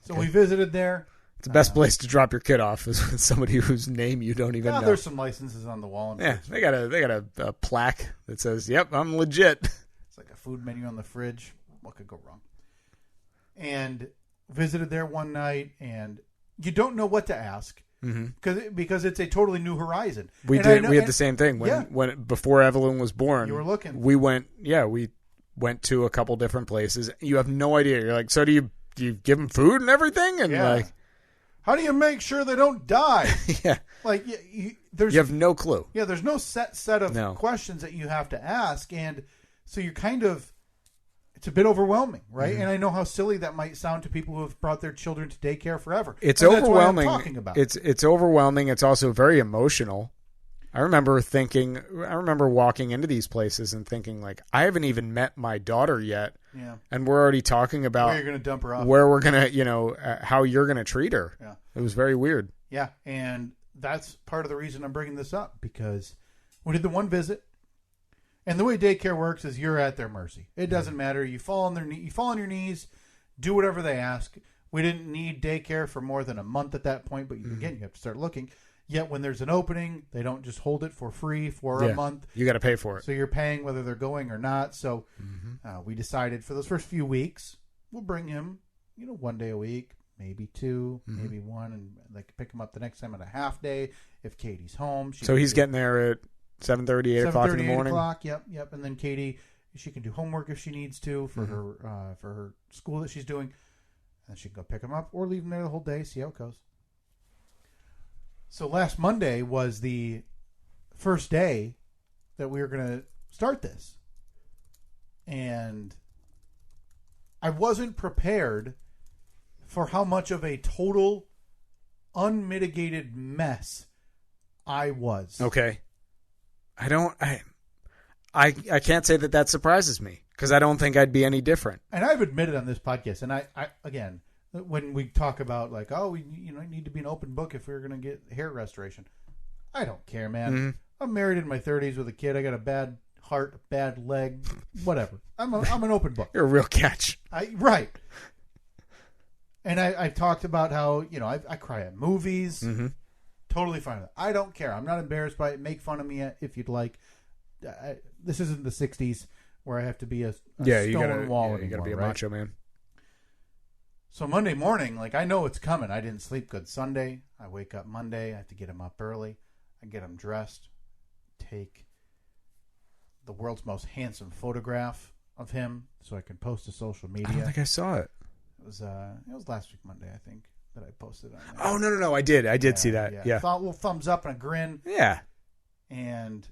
[SPEAKER 2] So we visited there.
[SPEAKER 4] It's the best place to drop your kid off is with somebody whose name you don't even know.
[SPEAKER 2] There's some licenses on the wall.
[SPEAKER 4] Yeah, they got a plaque that says, "Yep, I'm legit."
[SPEAKER 2] It's like a food menu on the fridge. What could go wrong? And visited there one night, and you don't know what to ask because it's a totally new horizon.
[SPEAKER 4] We had the same thing when before Evelyn was born.
[SPEAKER 2] You were looking.
[SPEAKER 4] We went to a couple different places. You have no idea. You're like, so do you give them food and everything? And like,
[SPEAKER 2] how do you make sure they don't die?
[SPEAKER 4] Yeah.
[SPEAKER 2] Like, you
[SPEAKER 4] have no clue.
[SPEAKER 2] Yeah, there's no set of questions that you have to ask. And so you're it's a bit overwhelming, right? Mm-hmm. And I know how silly that might sound to people who have brought their children to daycare forever.
[SPEAKER 4] It's overwhelming.
[SPEAKER 2] That's why I'm talking about
[SPEAKER 4] it's overwhelming. It's also very emotional. I remember walking into these places and thinking, like, I haven't even met my daughter yet.
[SPEAKER 2] Yeah.
[SPEAKER 4] And we're already talking about
[SPEAKER 2] where you're going to dump her off.
[SPEAKER 4] Where we're going to, how you're going to treat her.
[SPEAKER 2] Yeah.
[SPEAKER 4] It was very weird.
[SPEAKER 2] Yeah. And that's part of the reason I'm bringing this up, because we did the one visit, and the way daycare works is you're at their mercy. It doesn't matter. You fall on your knees, do whatever they ask. We didn't need daycare for more than a month at that point, but again, you have to start looking. Yet when there's an opening, they don't just hold it for free for a month.
[SPEAKER 4] You got to pay for it.
[SPEAKER 2] So you're paying whether they're going or not. So we decided for those first few weeks, we'll bring him, one day a week, maybe 2, maybe 1, and they can pick him up the next time on a half day if Katie's home.
[SPEAKER 4] So he's getting there at 7:30, 8 o'clock in the morning?
[SPEAKER 2] 8 o'clock, yep. And then Katie, she can do homework if she needs to for her school that she's doing. And she can go pick him up or leave him there the whole day, see how it goes. So last Monday was the first day that we were going to start this. And I wasn't prepared for how much of a total unmitigated mess I was.
[SPEAKER 4] Okay. I can't say that surprises me because I don't think I'd be any different.
[SPEAKER 2] And I've admitted on this podcast, and I again, when we talk about like, we need to be an open book if we're going to get hair restoration. I don't care, man. Mm-hmm. I'm married in my 30s with a kid. I got a bad heart, bad leg, whatever. I'm an open book.
[SPEAKER 4] You're a real catch.
[SPEAKER 2] Right. And I've talked about how, I cry at movies. Mm-hmm. Totally fine with it. I don't care. I'm not embarrassed by it. Make fun of me if you'd like. This isn't the 60s where I have to be a stone wall anymore.
[SPEAKER 4] You got to be a macho man.
[SPEAKER 2] So Monday morning, I know it's coming. I didn't sleep good Sunday. I wake up Monday. I have to get him up early. I get him dressed. Take the world's most handsome photograph of him so I can post to social media.
[SPEAKER 3] I don't think I saw it.
[SPEAKER 2] It was last week Monday, I think, that I posted on there.
[SPEAKER 3] Oh, no. I did see that. Yeah.
[SPEAKER 2] A little thumbs up and a grin.
[SPEAKER 3] Yeah.
[SPEAKER 2] And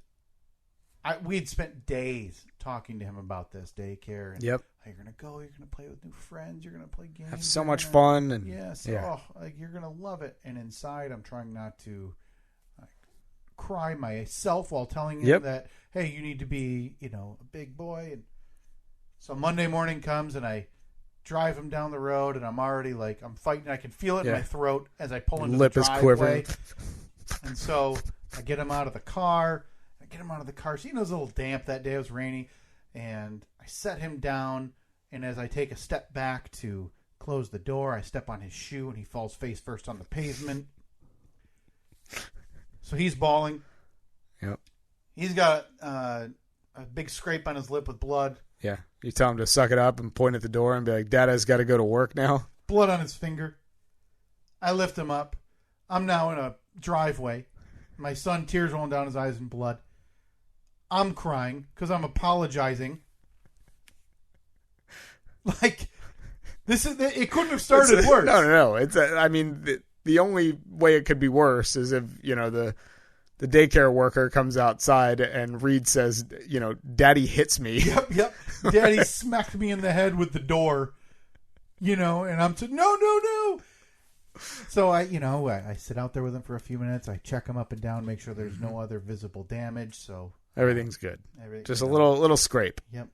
[SPEAKER 2] we'd spent days talking to him about this daycare. And
[SPEAKER 3] Yep.
[SPEAKER 2] you're going to go, you're going to play with new friends, you're going to play games.
[SPEAKER 3] Have so much fun. And
[SPEAKER 2] yes.
[SPEAKER 3] yeah.
[SPEAKER 2] You're going to love it. And inside, I'm trying not to cry myself while telling him that, hey, you need to be, a big boy. And so Monday morning comes and I drive him down the road and I'm already I'm fighting. I can feel it in my throat as I pull into
[SPEAKER 3] Lip
[SPEAKER 2] the
[SPEAKER 3] is
[SPEAKER 2] driveway.
[SPEAKER 3] quivering.
[SPEAKER 2] And so I get him out of the car. So, it was a little damp that day. It was rainy. And I set him down. And as I take a step back to close the door, I step on his shoe and he falls face first on the pavement. So he's bawling.
[SPEAKER 3] Yep.
[SPEAKER 2] He's got a big scrape on his lip with blood.
[SPEAKER 3] Yeah. You tell him to suck it up and point at the door and be like, Dada's got to go to work now.
[SPEAKER 2] Blood on his finger. I lift him up. I'm now in a driveway. My son, tears rolling down his eyes and blood. I'm crying because I'm apologizing. It couldn't have started worse.
[SPEAKER 3] No. The only way it could be worse is if, the daycare worker comes outside and Reed says, Daddy hits me.
[SPEAKER 2] Yep. Daddy smacked me in the head with the door, and I'm saying, no. So I sit out there with him for a few minutes. I check him up and down, make sure there's no other visible damage. So
[SPEAKER 3] everything's good. Just a little scrape.
[SPEAKER 2] Yep.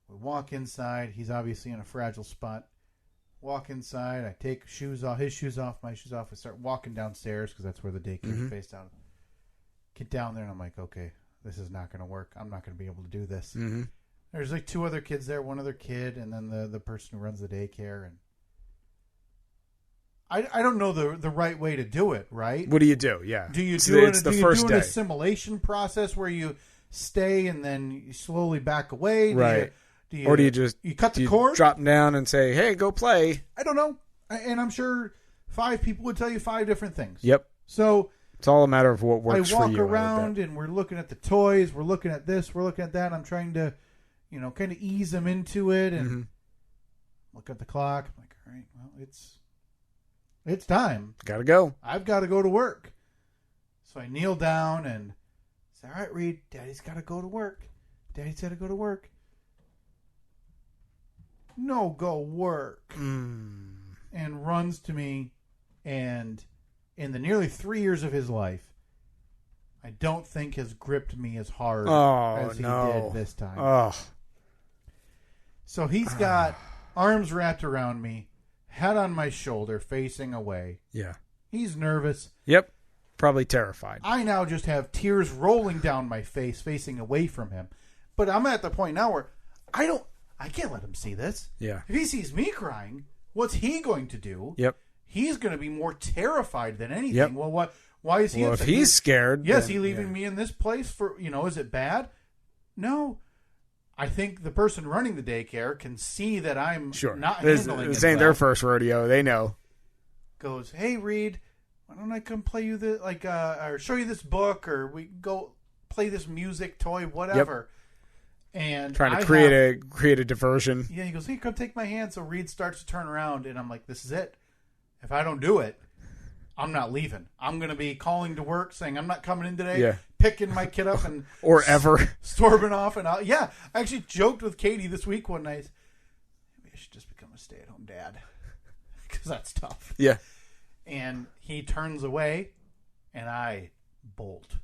[SPEAKER 2] We walk inside. He's obviously in a fragile spot. Walk inside. I take his shoes off, my shoes off. I start walking downstairs because that's where the daycare is based out of. Get down there, and I'm like, okay, this is not going to work. I'm not going to be able to do this.
[SPEAKER 3] Mm-hmm.
[SPEAKER 2] There's 2 other kids there, one other kid, and then the person who runs the daycare. And I don't know the right way to do it, right?
[SPEAKER 3] What do you do? Yeah.
[SPEAKER 2] Do you
[SPEAKER 3] do an
[SPEAKER 2] assimilation process where you stay and then you slowly back away?
[SPEAKER 3] Right.
[SPEAKER 2] Do you cut the cord?
[SPEAKER 3] Drop them down and say, hey, go play.
[SPEAKER 2] I don't know. And I'm sure 5 people would tell you 5 different things.
[SPEAKER 3] Yep.
[SPEAKER 2] So
[SPEAKER 3] it's all a matter of what works for you.
[SPEAKER 2] I walk around and we're looking at the toys. We're looking at this. We're looking at that. I'm trying to, kind of ease them into it and look at the clock. I'm like, all right, well, it's time.
[SPEAKER 3] Gotta go.
[SPEAKER 2] I've got to go to work. So I kneel down and say, all right, Reed, Daddy's got to go to work. Daddy's got to go to work. No, go work. And runs to me. And in the nearly 3 years of his life, I don't think has gripped me as hard as he did this time.
[SPEAKER 3] Oh.
[SPEAKER 2] So he's got arms wrapped around me, head on my shoulder, facing away.
[SPEAKER 3] Yeah.
[SPEAKER 2] He's nervous.
[SPEAKER 3] Yep. Probably terrified.
[SPEAKER 2] I now just have tears rolling down my face, facing away from him. But I'm at the point now where I can't let him see this.
[SPEAKER 3] Yeah.
[SPEAKER 2] If he sees me crying, what's he going to do?
[SPEAKER 3] Yep.
[SPEAKER 2] He's going to be more terrified than anything.
[SPEAKER 3] Yep.
[SPEAKER 2] Well, why is he?
[SPEAKER 3] Well, if he's scared,
[SPEAKER 2] yes,
[SPEAKER 3] then,
[SPEAKER 2] he leaving me in this place for is it bad? No. I think the person running the daycare can see that I'm not handling it.
[SPEAKER 3] This ain't their first rodeo. They know.
[SPEAKER 2] Goes, hey Reed, why don't I come play you or show you this book, or we go play this music, toy, whatever. Yep. And
[SPEAKER 3] trying to create a diversion.
[SPEAKER 2] Yeah, he goes, hey, come take my hand. So Reed starts to turn around, and I'm like, this is it. If I don't do it, I'm not leaving. I'm going to be calling to work saying I'm not coming in today.
[SPEAKER 3] Yeah.
[SPEAKER 2] Picking my kid up and
[SPEAKER 3] or ever
[SPEAKER 2] storming off. And I actually joked with Katie this week one night. Maybe I should just become a stay-at-home dad because that's tough.
[SPEAKER 3] Yeah.
[SPEAKER 2] And he turns away, and I bolt.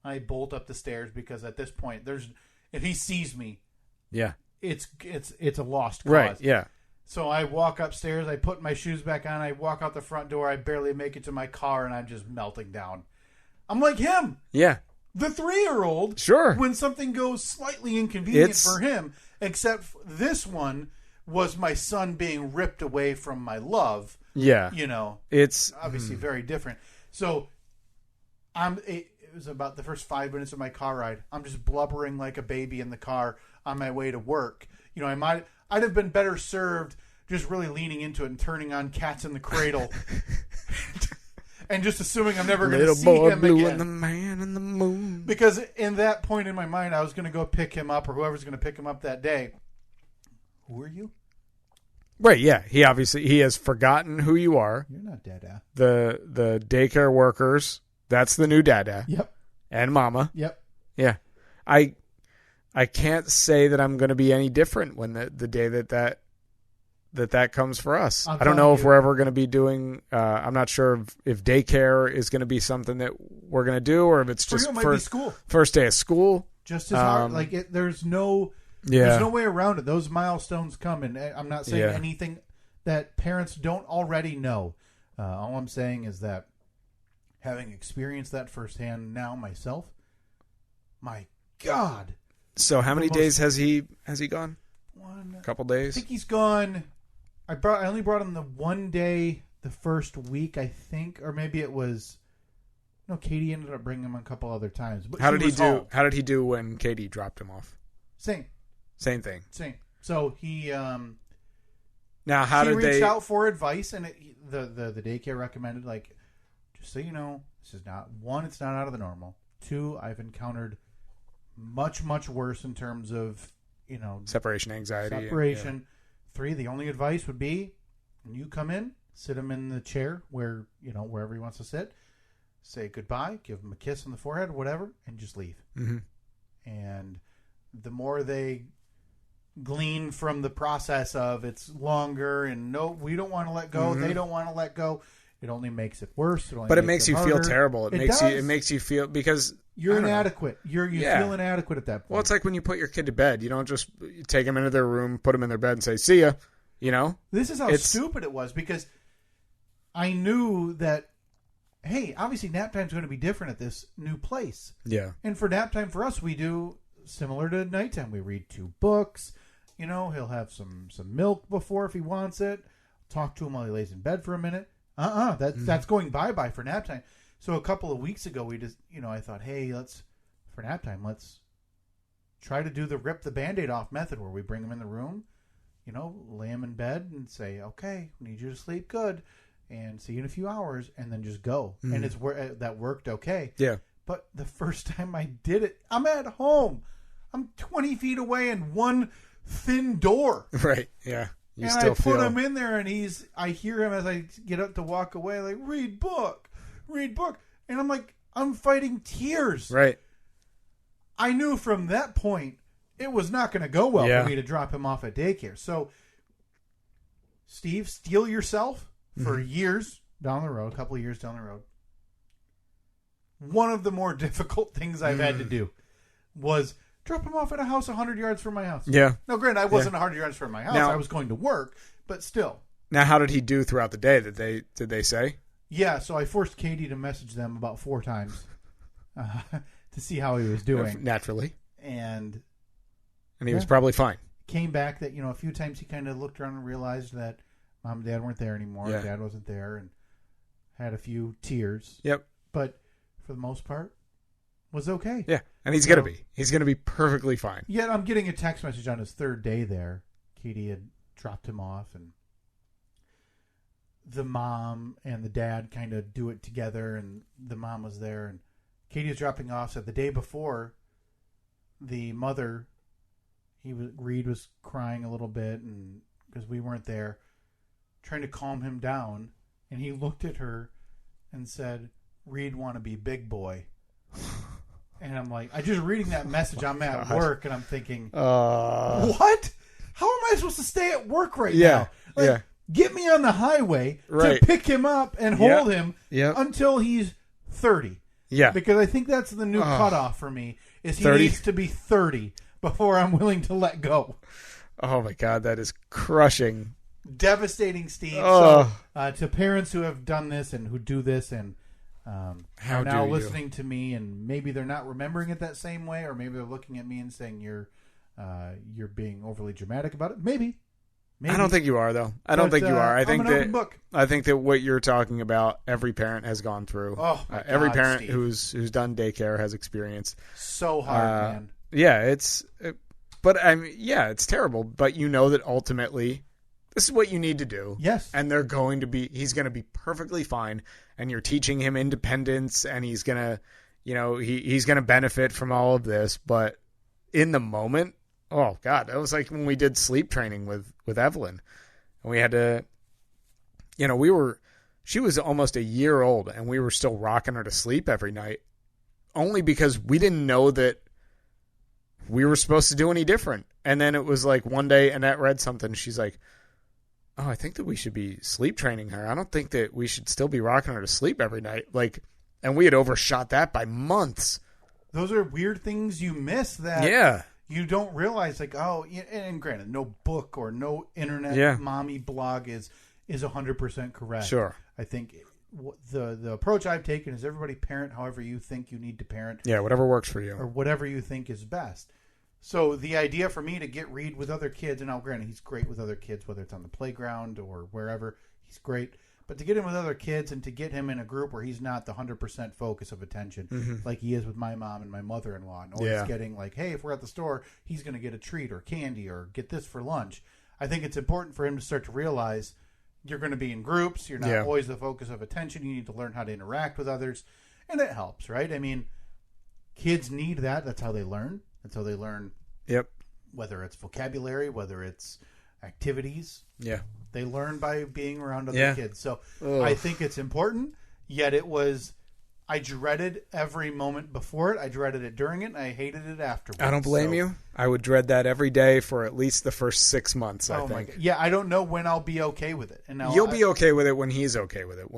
[SPEAKER 2] I bolt up the stairs because at this point, if he sees me, it's a lost cause.
[SPEAKER 3] Right. Yeah.
[SPEAKER 2] So I walk upstairs, I put my shoes back on, I walk out the front door, I barely make it to my car, and I'm just melting down. I'm like him.
[SPEAKER 3] Yeah.
[SPEAKER 2] The 3-year-old.
[SPEAKER 3] Sure.
[SPEAKER 2] When something goes slightly inconvenient for him, except this one was my son being ripped away from my love.
[SPEAKER 3] Yeah.
[SPEAKER 2] It's obviously very different. So it was about the first 5 minutes of my car ride. I'm just blubbering like a baby in the car on my way to work. I'd have been better served just really leaning into it and turning on Cats in the Cradle and just assuming I'm never going to
[SPEAKER 3] Little
[SPEAKER 2] see
[SPEAKER 3] boy
[SPEAKER 2] him
[SPEAKER 3] blue
[SPEAKER 2] again.
[SPEAKER 3] and the man in the moon.
[SPEAKER 2] Because in that point in my mind, I was going to go pick him up, or whoever's going to pick him up that day. Who are you?
[SPEAKER 3] Right, yeah. He has forgotten who you are.
[SPEAKER 2] You're not Dada.
[SPEAKER 3] The daycare workers, that's the new Dada.
[SPEAKER 2] Yep.
[SPEAKER 3] And Mama.
[SPEAKER 2] Yep.
[SPEAKER 3] Yeah. I can't say that I'm going to be any different when the day that comes for us. I don't know if we're ever going to be doing. I'm not sure if daycare is going to be something that we're going to do, or if it's just first day of school.
[SPEAKER 2] Just as hard. There's no way around it. Those milestones come, and I'm not saying anything that parents don't already know. All I'm saying is that having experienced that firsthand now myself, my God.
[SPEAKER 3] So how many days has he gone?
[SPEAKER 2] A
[SPEAKER 3] couple days.
[SPEAKER 2] I think he's gone. I only brought him the one day the first week, I think, or maybe it was. No, Katie ended up bringing him a couple other times. But
[SPEAKER 3] how did he do? How did he do when Katie dropped him off?
[SPEAKER 2] Same
[SPEAKER 3] thing.
[SPEAKER 2] Same. So he.
[SPEAKER 3] Now, how did they
[SPEAKER 2] reached out for advice, and the daycare recommended, like, just so you know, this is not one. It's not out of the normal. Two, I've encountered much worse in terms of
[SPEAKER 3] separation anxiety.
[SPEAKER 2] Separation. Three, the only advice would be when you come in, sit him in the chair where wherever he wants to sit. Say goodbye, give him a kiss on the forehead, whatever, and just leave.
[SPEAKER 3] Mm-hmm.
[SPEAKER 2] And the more they glean from the process of it's longer and no, we don't want to let go, they don't want to let go, it only makes it worse.
[SPEAKER 3] It makes you feel terrible. It makes you feel because
[SPEAKER 2] you're inadequate. You feel inadequate at that point.
[SPEAKER 3] Well, it's like when you put your kid to bed. You don't just take them into their room, put them in their bed, and say, "See ya."
[SPEAKER 2] This is how stupid it was because I knew that. Hey, obviously nap time's going to be different at this new place.
[SPEAKER 3] Yeah.
[SPEAKER 2] And for nap time for us, we do similar to nighttime. We read 2 books. He'll have some milk before if he wants it. Talk to him while he lays in bed for a minute. That's going bye-bye for nap time. So a couple of weeks ago, we just, I thought, hey, for nap time, let's try to do the rip the Band-Aid off method where we bring him in the room, lay him in bed and say, okay, we need you to sleep good and see you in a few hours and then just go. Mm-hmm. And that worked okay.
[SPEAKER 3] Yeah.
[SPEAKER 2] But the first time I did it, I'm at home. I'm 20 feet away in one thin door.
[SPEAKER 3] Right, yeah.
[SPEAKER 2] I put him in there and I hear him as I get up to walk away, like, read book. And I'm like, I'm fighting tears.
[SPEAKER 3] Right.
[SPEAKER 2] I knew from that point it was not going to go well for me to drop him off at daycare. So, Steve, steel yourself for years down the road, a couple of years down the road. One of the more difficult things I've had to do was drop him off at a house 100 yards from my house.
[SPEAKER 3] Yeah.
[SPEAKER 2] Now, granted, I wasn't 100 yards from my house. I was going to work, but still.
[SPEAKER 3] Now, how did he do throughout the day? Did they say?
[SPEAKER 2] Yeah, so I forced Katie to message them about 4 times to see how he was doing.
[SPEAKER 3] Naturally.
[SPEAKER 2] And
[SPEAKER 3] he was probably fine.
[SPEAKER 2] Came back that, a few times he kind of looked around and realized that Mom and Dad weren't there anymore. Yeah. Dad wasn't there and had a few tears.
[SPEAKER 3] Yep.
[SPEAKER 2] But for the most part, was okay.
[SPEAKER 3] Yeah, and he's going to be. He's going to be perfectly fine.
[SPEAKER 2] Yeah, I'm getting a text message on his 3rd day there. Katie had dropped him off, and the mom and the dad kind of do it together, and the mom was there, and Katie was dropping off. So the day before, the mother, Reed was crying a little bit, and because we weren't there, trying to calm him down, and he looked at her and said, Reed want to be big boy. And I'm like, I just reading that message. I'm at work, and I'm thinking, what? How am I supposed to stay at work right now? Get me on the highway to pick him up and hold him until he's 30.
[SPEAKER 3] Yeah.
[SPEAKER 2] Because I think that's the new cutoff for me, is he needs to be 30 before I'm willing to let go.
[SPEAKER 3] Oh, my God. That is crushing.
[SPEAKER 2] Devastating, Steve. So, to parents who have done this and who do this and are now listening to me, and maybe they're not remembering it that same way, or maybe they're looking at me and saying you're being overly dramatic about it. Maybe.
[SPEAKER 3] I don't think you are, though. I don't think you are. I think that what you're talking about, every parent has gone through. Every parent
[SPEAKER 2] Steve,
[SPEAKER 3] who's done daycare has experienced.
[SPEAKER 2] So hard, man.
[SPEAKER 3] Yeah, it's terrible. But you know that ultimately, this is what you need to do.
[SPEAKER 2] Yes.
[SPEAKER 3] And he's going to be perfectly fine. And you're teaching him independence, and he's going to, he's going to benefit from all of this. But in the moment, oh God, that was like when we did sleep training with Evelyn, and we had to, she was almost a year old, and we were still rocking her to sleep every night, only because we didn't know that we were supposed to do any different. And then it was like one day Annette read something. She's like, oh, I think that we should be sleep training her. I don't think that we should still be rocking her to sleep every night. Like, and we had overshot that by months.
[SPEAKER 2] Those are weird things you miss that you don't realize. Like, oh, and granted, no book or no internet mommy blog is 100% correct.
[SPEAKER 3] Sure.
[SPEAKER 2] I think the approach I've taken is everybody parent however you think you need to parent.
[SPEAKER 3] Yeah, whatever works for you.
[SPEAKER 2] Or whatever you think is best. So the idea for me to get Reed with other kids, and now granted, he's great with other kids, whether it's on the playground or wherever, he's great. But to get him with other kids and to get him in a group where he's not the 100% focus of attention, like he is with my mom and my mother-in-law, and always getting like, hey, if we're at the store, he's going to get a treat or candy or get this for lunch. I think it's important for him to start to realize you're going to be in groups. You're not always the focus of attention. You need to learn how to interact with others. And it helps, right? I mean, kids need that. That's how they learn. That's how they learn.
[SPEAKER 3] Yep.
[SPEAKER 2] Whether it's vocabulary, whether it's activities.
[SPEAKER 3] Yeah.
[SPEAKER 2] They learn by being around other kids. So I think it's important, yet I dreaded every moment before it. I dreaded it during it, and I hated it afterwards.
[SPEAKER 3] I don't blame you. I would dread that every day for at least the first 6 months, I think.
[SPEAKER 2] My God. Yeah, I don't know when I'll be okay with it. And now
[SPEAKER 3] you'll be okay with it when he's okay with it.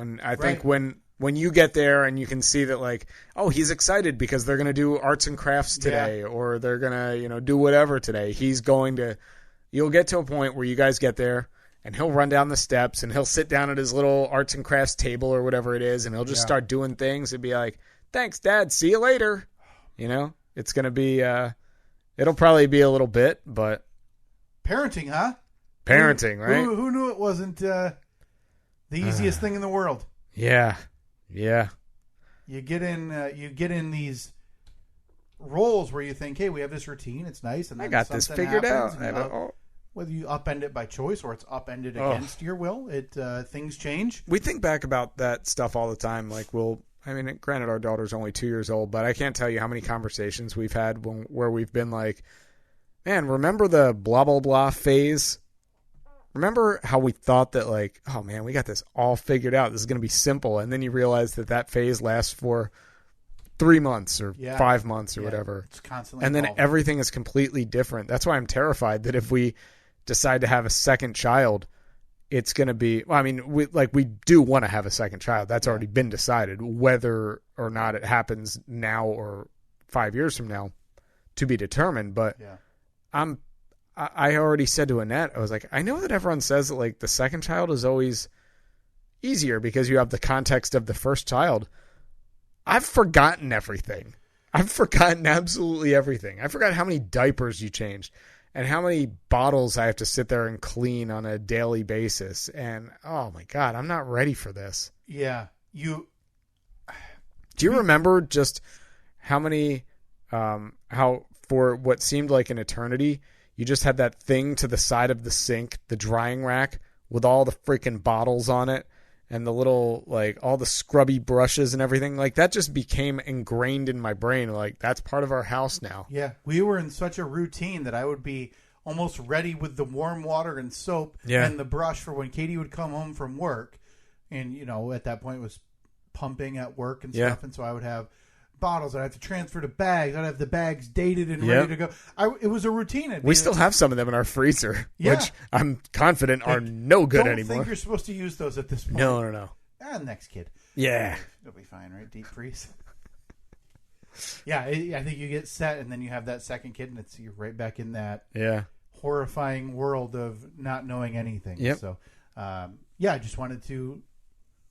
[SPEAKER 3] When you get there and you can see that, like, oh, he's excited because they're going to do arts and crafts today, or they're going to, do whatever today. You'll get to a point where you guys get there and he'll run down the steps and he'll sit down at his little arts and crafts table or whatever it is. And he'll just start doing things and be like, thanks, Dad. See you later. It's going to be, it'll probably be a little bit, but
[SPEAKER 2] parenting, huh?
[SPEAKER 3] Parenting, right?
[SPEAKER 2] Who knew it wasn't, the easiest thing in the world?
[SPEAKER 3] Yeah. Yeah.
[SPEAKER 2] You get in these roles where you think, hey, we have this routine. It's nice. And then
[SPEAKER 3] I got this figured out.
[SPEAKER 2] Whether you upend it by choice or it's upended against your will, things change.
[SPEAKER 3] We think back about that stuff all the time. Like, granted, our daughter's only 2 years old, but I can't tell you how many conversations we've had where we've been like, man, remember the blah, blah, blah phase? Remember how we thought that, like, oh, man, we got this all figured out. This is going to be simple. And then you realize that phase lasts for 3 months or 5 months or whatever.
[SPEAKER 2] It's constantly
[SPEAKER 3] and
[SPEAKER 2] evolving.
[SPEAKER 3] Then everything is completely different. That's why I'm terrified that if we decide to have a second child, it's going to be, we do want to have a second child. That's already been decided. Whether or not it happens now or 5 years from now, to be determined. But I already said to Annette, I was like, I know that everyone says that, like, the second child is always easier because you have the context of the first child. I've forgotten everything. I've forgotten absolutely everything. I forgot how many diapers you changed and how many bottles I have to sit there and clean on a daily basis. And, oh, my God, I'm not ready for this.
[SPEAKER 2] Yeah.
[SPEAKER 3] Do you remember just how many, how for what seemed like an eternity, you just had that thing to the side of the sink, the drying rack, with all the freaking bottles on it and the little, like, all the scrubby brushes and everything? Like, that just became ingrained in my brain. Like, that's part of our house now.
[SPEAKER 2] Yeah. We were in such a routine that I would be almost ready with the warm water and soap and the brush for when Katie would come home from work. And, at that point it was pumping at work and stuff. And so I would have bottles. I'd have to transfer to bags. I'd have the bags dated and ready to go. It was a routine.
[SPEAKER 3] We still have some of them in our freezer, which I'm confident are no good anymore.
[SPEAKER 2] I think you're supposed to use those at this point.
[SPEAKER 3] No.
[SPEAKER 2] Next kid.
[SPEAKER 3] Yeah.
[SPEAKER 2] It'll be fine, right? Deep freeze. I think you get set, and then you have that second kid, and you're right back in that horrifying world of not knowing anything.
[SPEAKER 3] Yep.
[SPEAKER 2] So, I just wanted to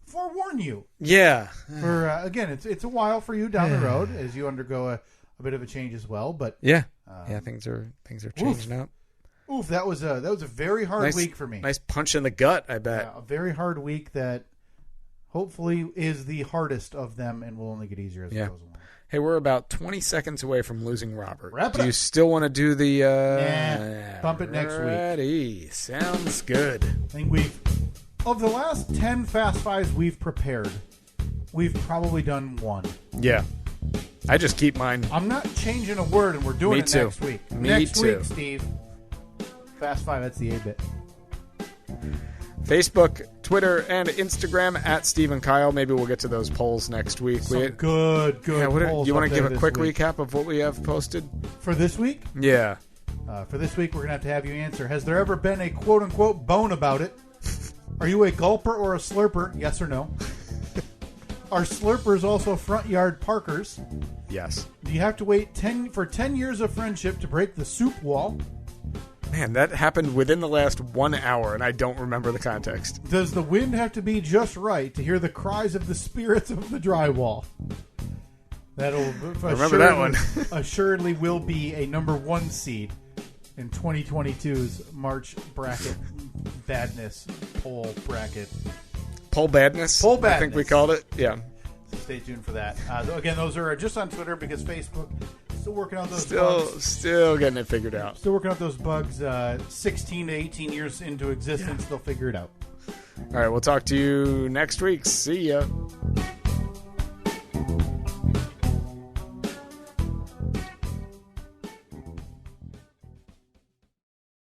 [SPEAKER 2] forewarn you.
[SPEAKER 3] Yeah.
[SPEAKER 2] For again, it's a while for you down the road as you undergo a bit of a change as well. But
[SPEAKER 3] things are changing up.
[SPEAKER 2] Oof, that was a very hard week for me.
[SPEAKER 3] Nice punch in the gut, I bet.
[SPEAKER 2] A very hard week that hopefully is the hardest of them, and will only get easier as it goes along.
[SPEAKER 3] Hey, we're about 20 seconds away from losing Robert.
[SPEAKER 2] Wrap it
[SPEAKER 3] Do you
[SPEAKER 2] up.
[SPEAKER 3] still want to do the...
[SPEAKER 2] Bump it next week.
[SPEAKER 3] Ready. Sounds good.
[SPEAKER 2] I think of the last 10 Fast Fives we've prepared, we've probably done one.
[SPEAKER 3] Yeah. I just keep mine.
[SPEAKER 2] I'm not changing a word, and we're doing it next week. Next week, Steve. Fast Five, that's the A-bit.
[SPEAKER 3] Facebook, Twitter, and Instagram at Steve and Kyle. Maybe we'll get to those polls next week.
[SPEAKER 2] Some good polls.
[SPEAKER 3] You want
[SPEAKER 2] up
[SPEAKER 3] to give
[SPEAKER 2] there
[SPEAKER 3] a quick
[SPEAKER 2] this week.
[SPEAKER 3] recap of what we have posted?
[SPEAKER 2] For this week?
[SPEAKER 3] Yeah.
[SPEAKER 2] For this week, we're going to have you answer. Has there ever been a quote-unquote bone about it? Are you a gulper or a slurper? Yes or no? Are slurpers also front yard parkers?
[SPEAKER 3] Yes.
[SPEAKER 2] Do you have to wait for 10 years of friendship to break the soup wall?
[SPEAKER 3] Man, that happened within the last 1 hour, and I don't remember the context.
[SPEAKER 2] Does the wind have to be just right to hear the cries of the spirits of the drywall? That'll
[SPEAKER 3] remember that one.
[SPEAKER 2] Assuredly will be a number 1 seed in 2022's March bracket badness poll bracket.
[SPEAKER 3] Poll badness?
[SPEAKER 2] Poll badness.
[SPEAKER 3] I think we called it. Yeah.
[SPEAKER 2] So stay tuned for that. Again, those are just on Twitter because Facebook still working out those bugs.
[SPEAKER 3] Still getting it figured out.
[SPEAKER 2] Still working out those bugs. 16 to 18 years into existence, they'll figure it out.
[SPEAKER 3] All right, we'll talk to you next week. See ya.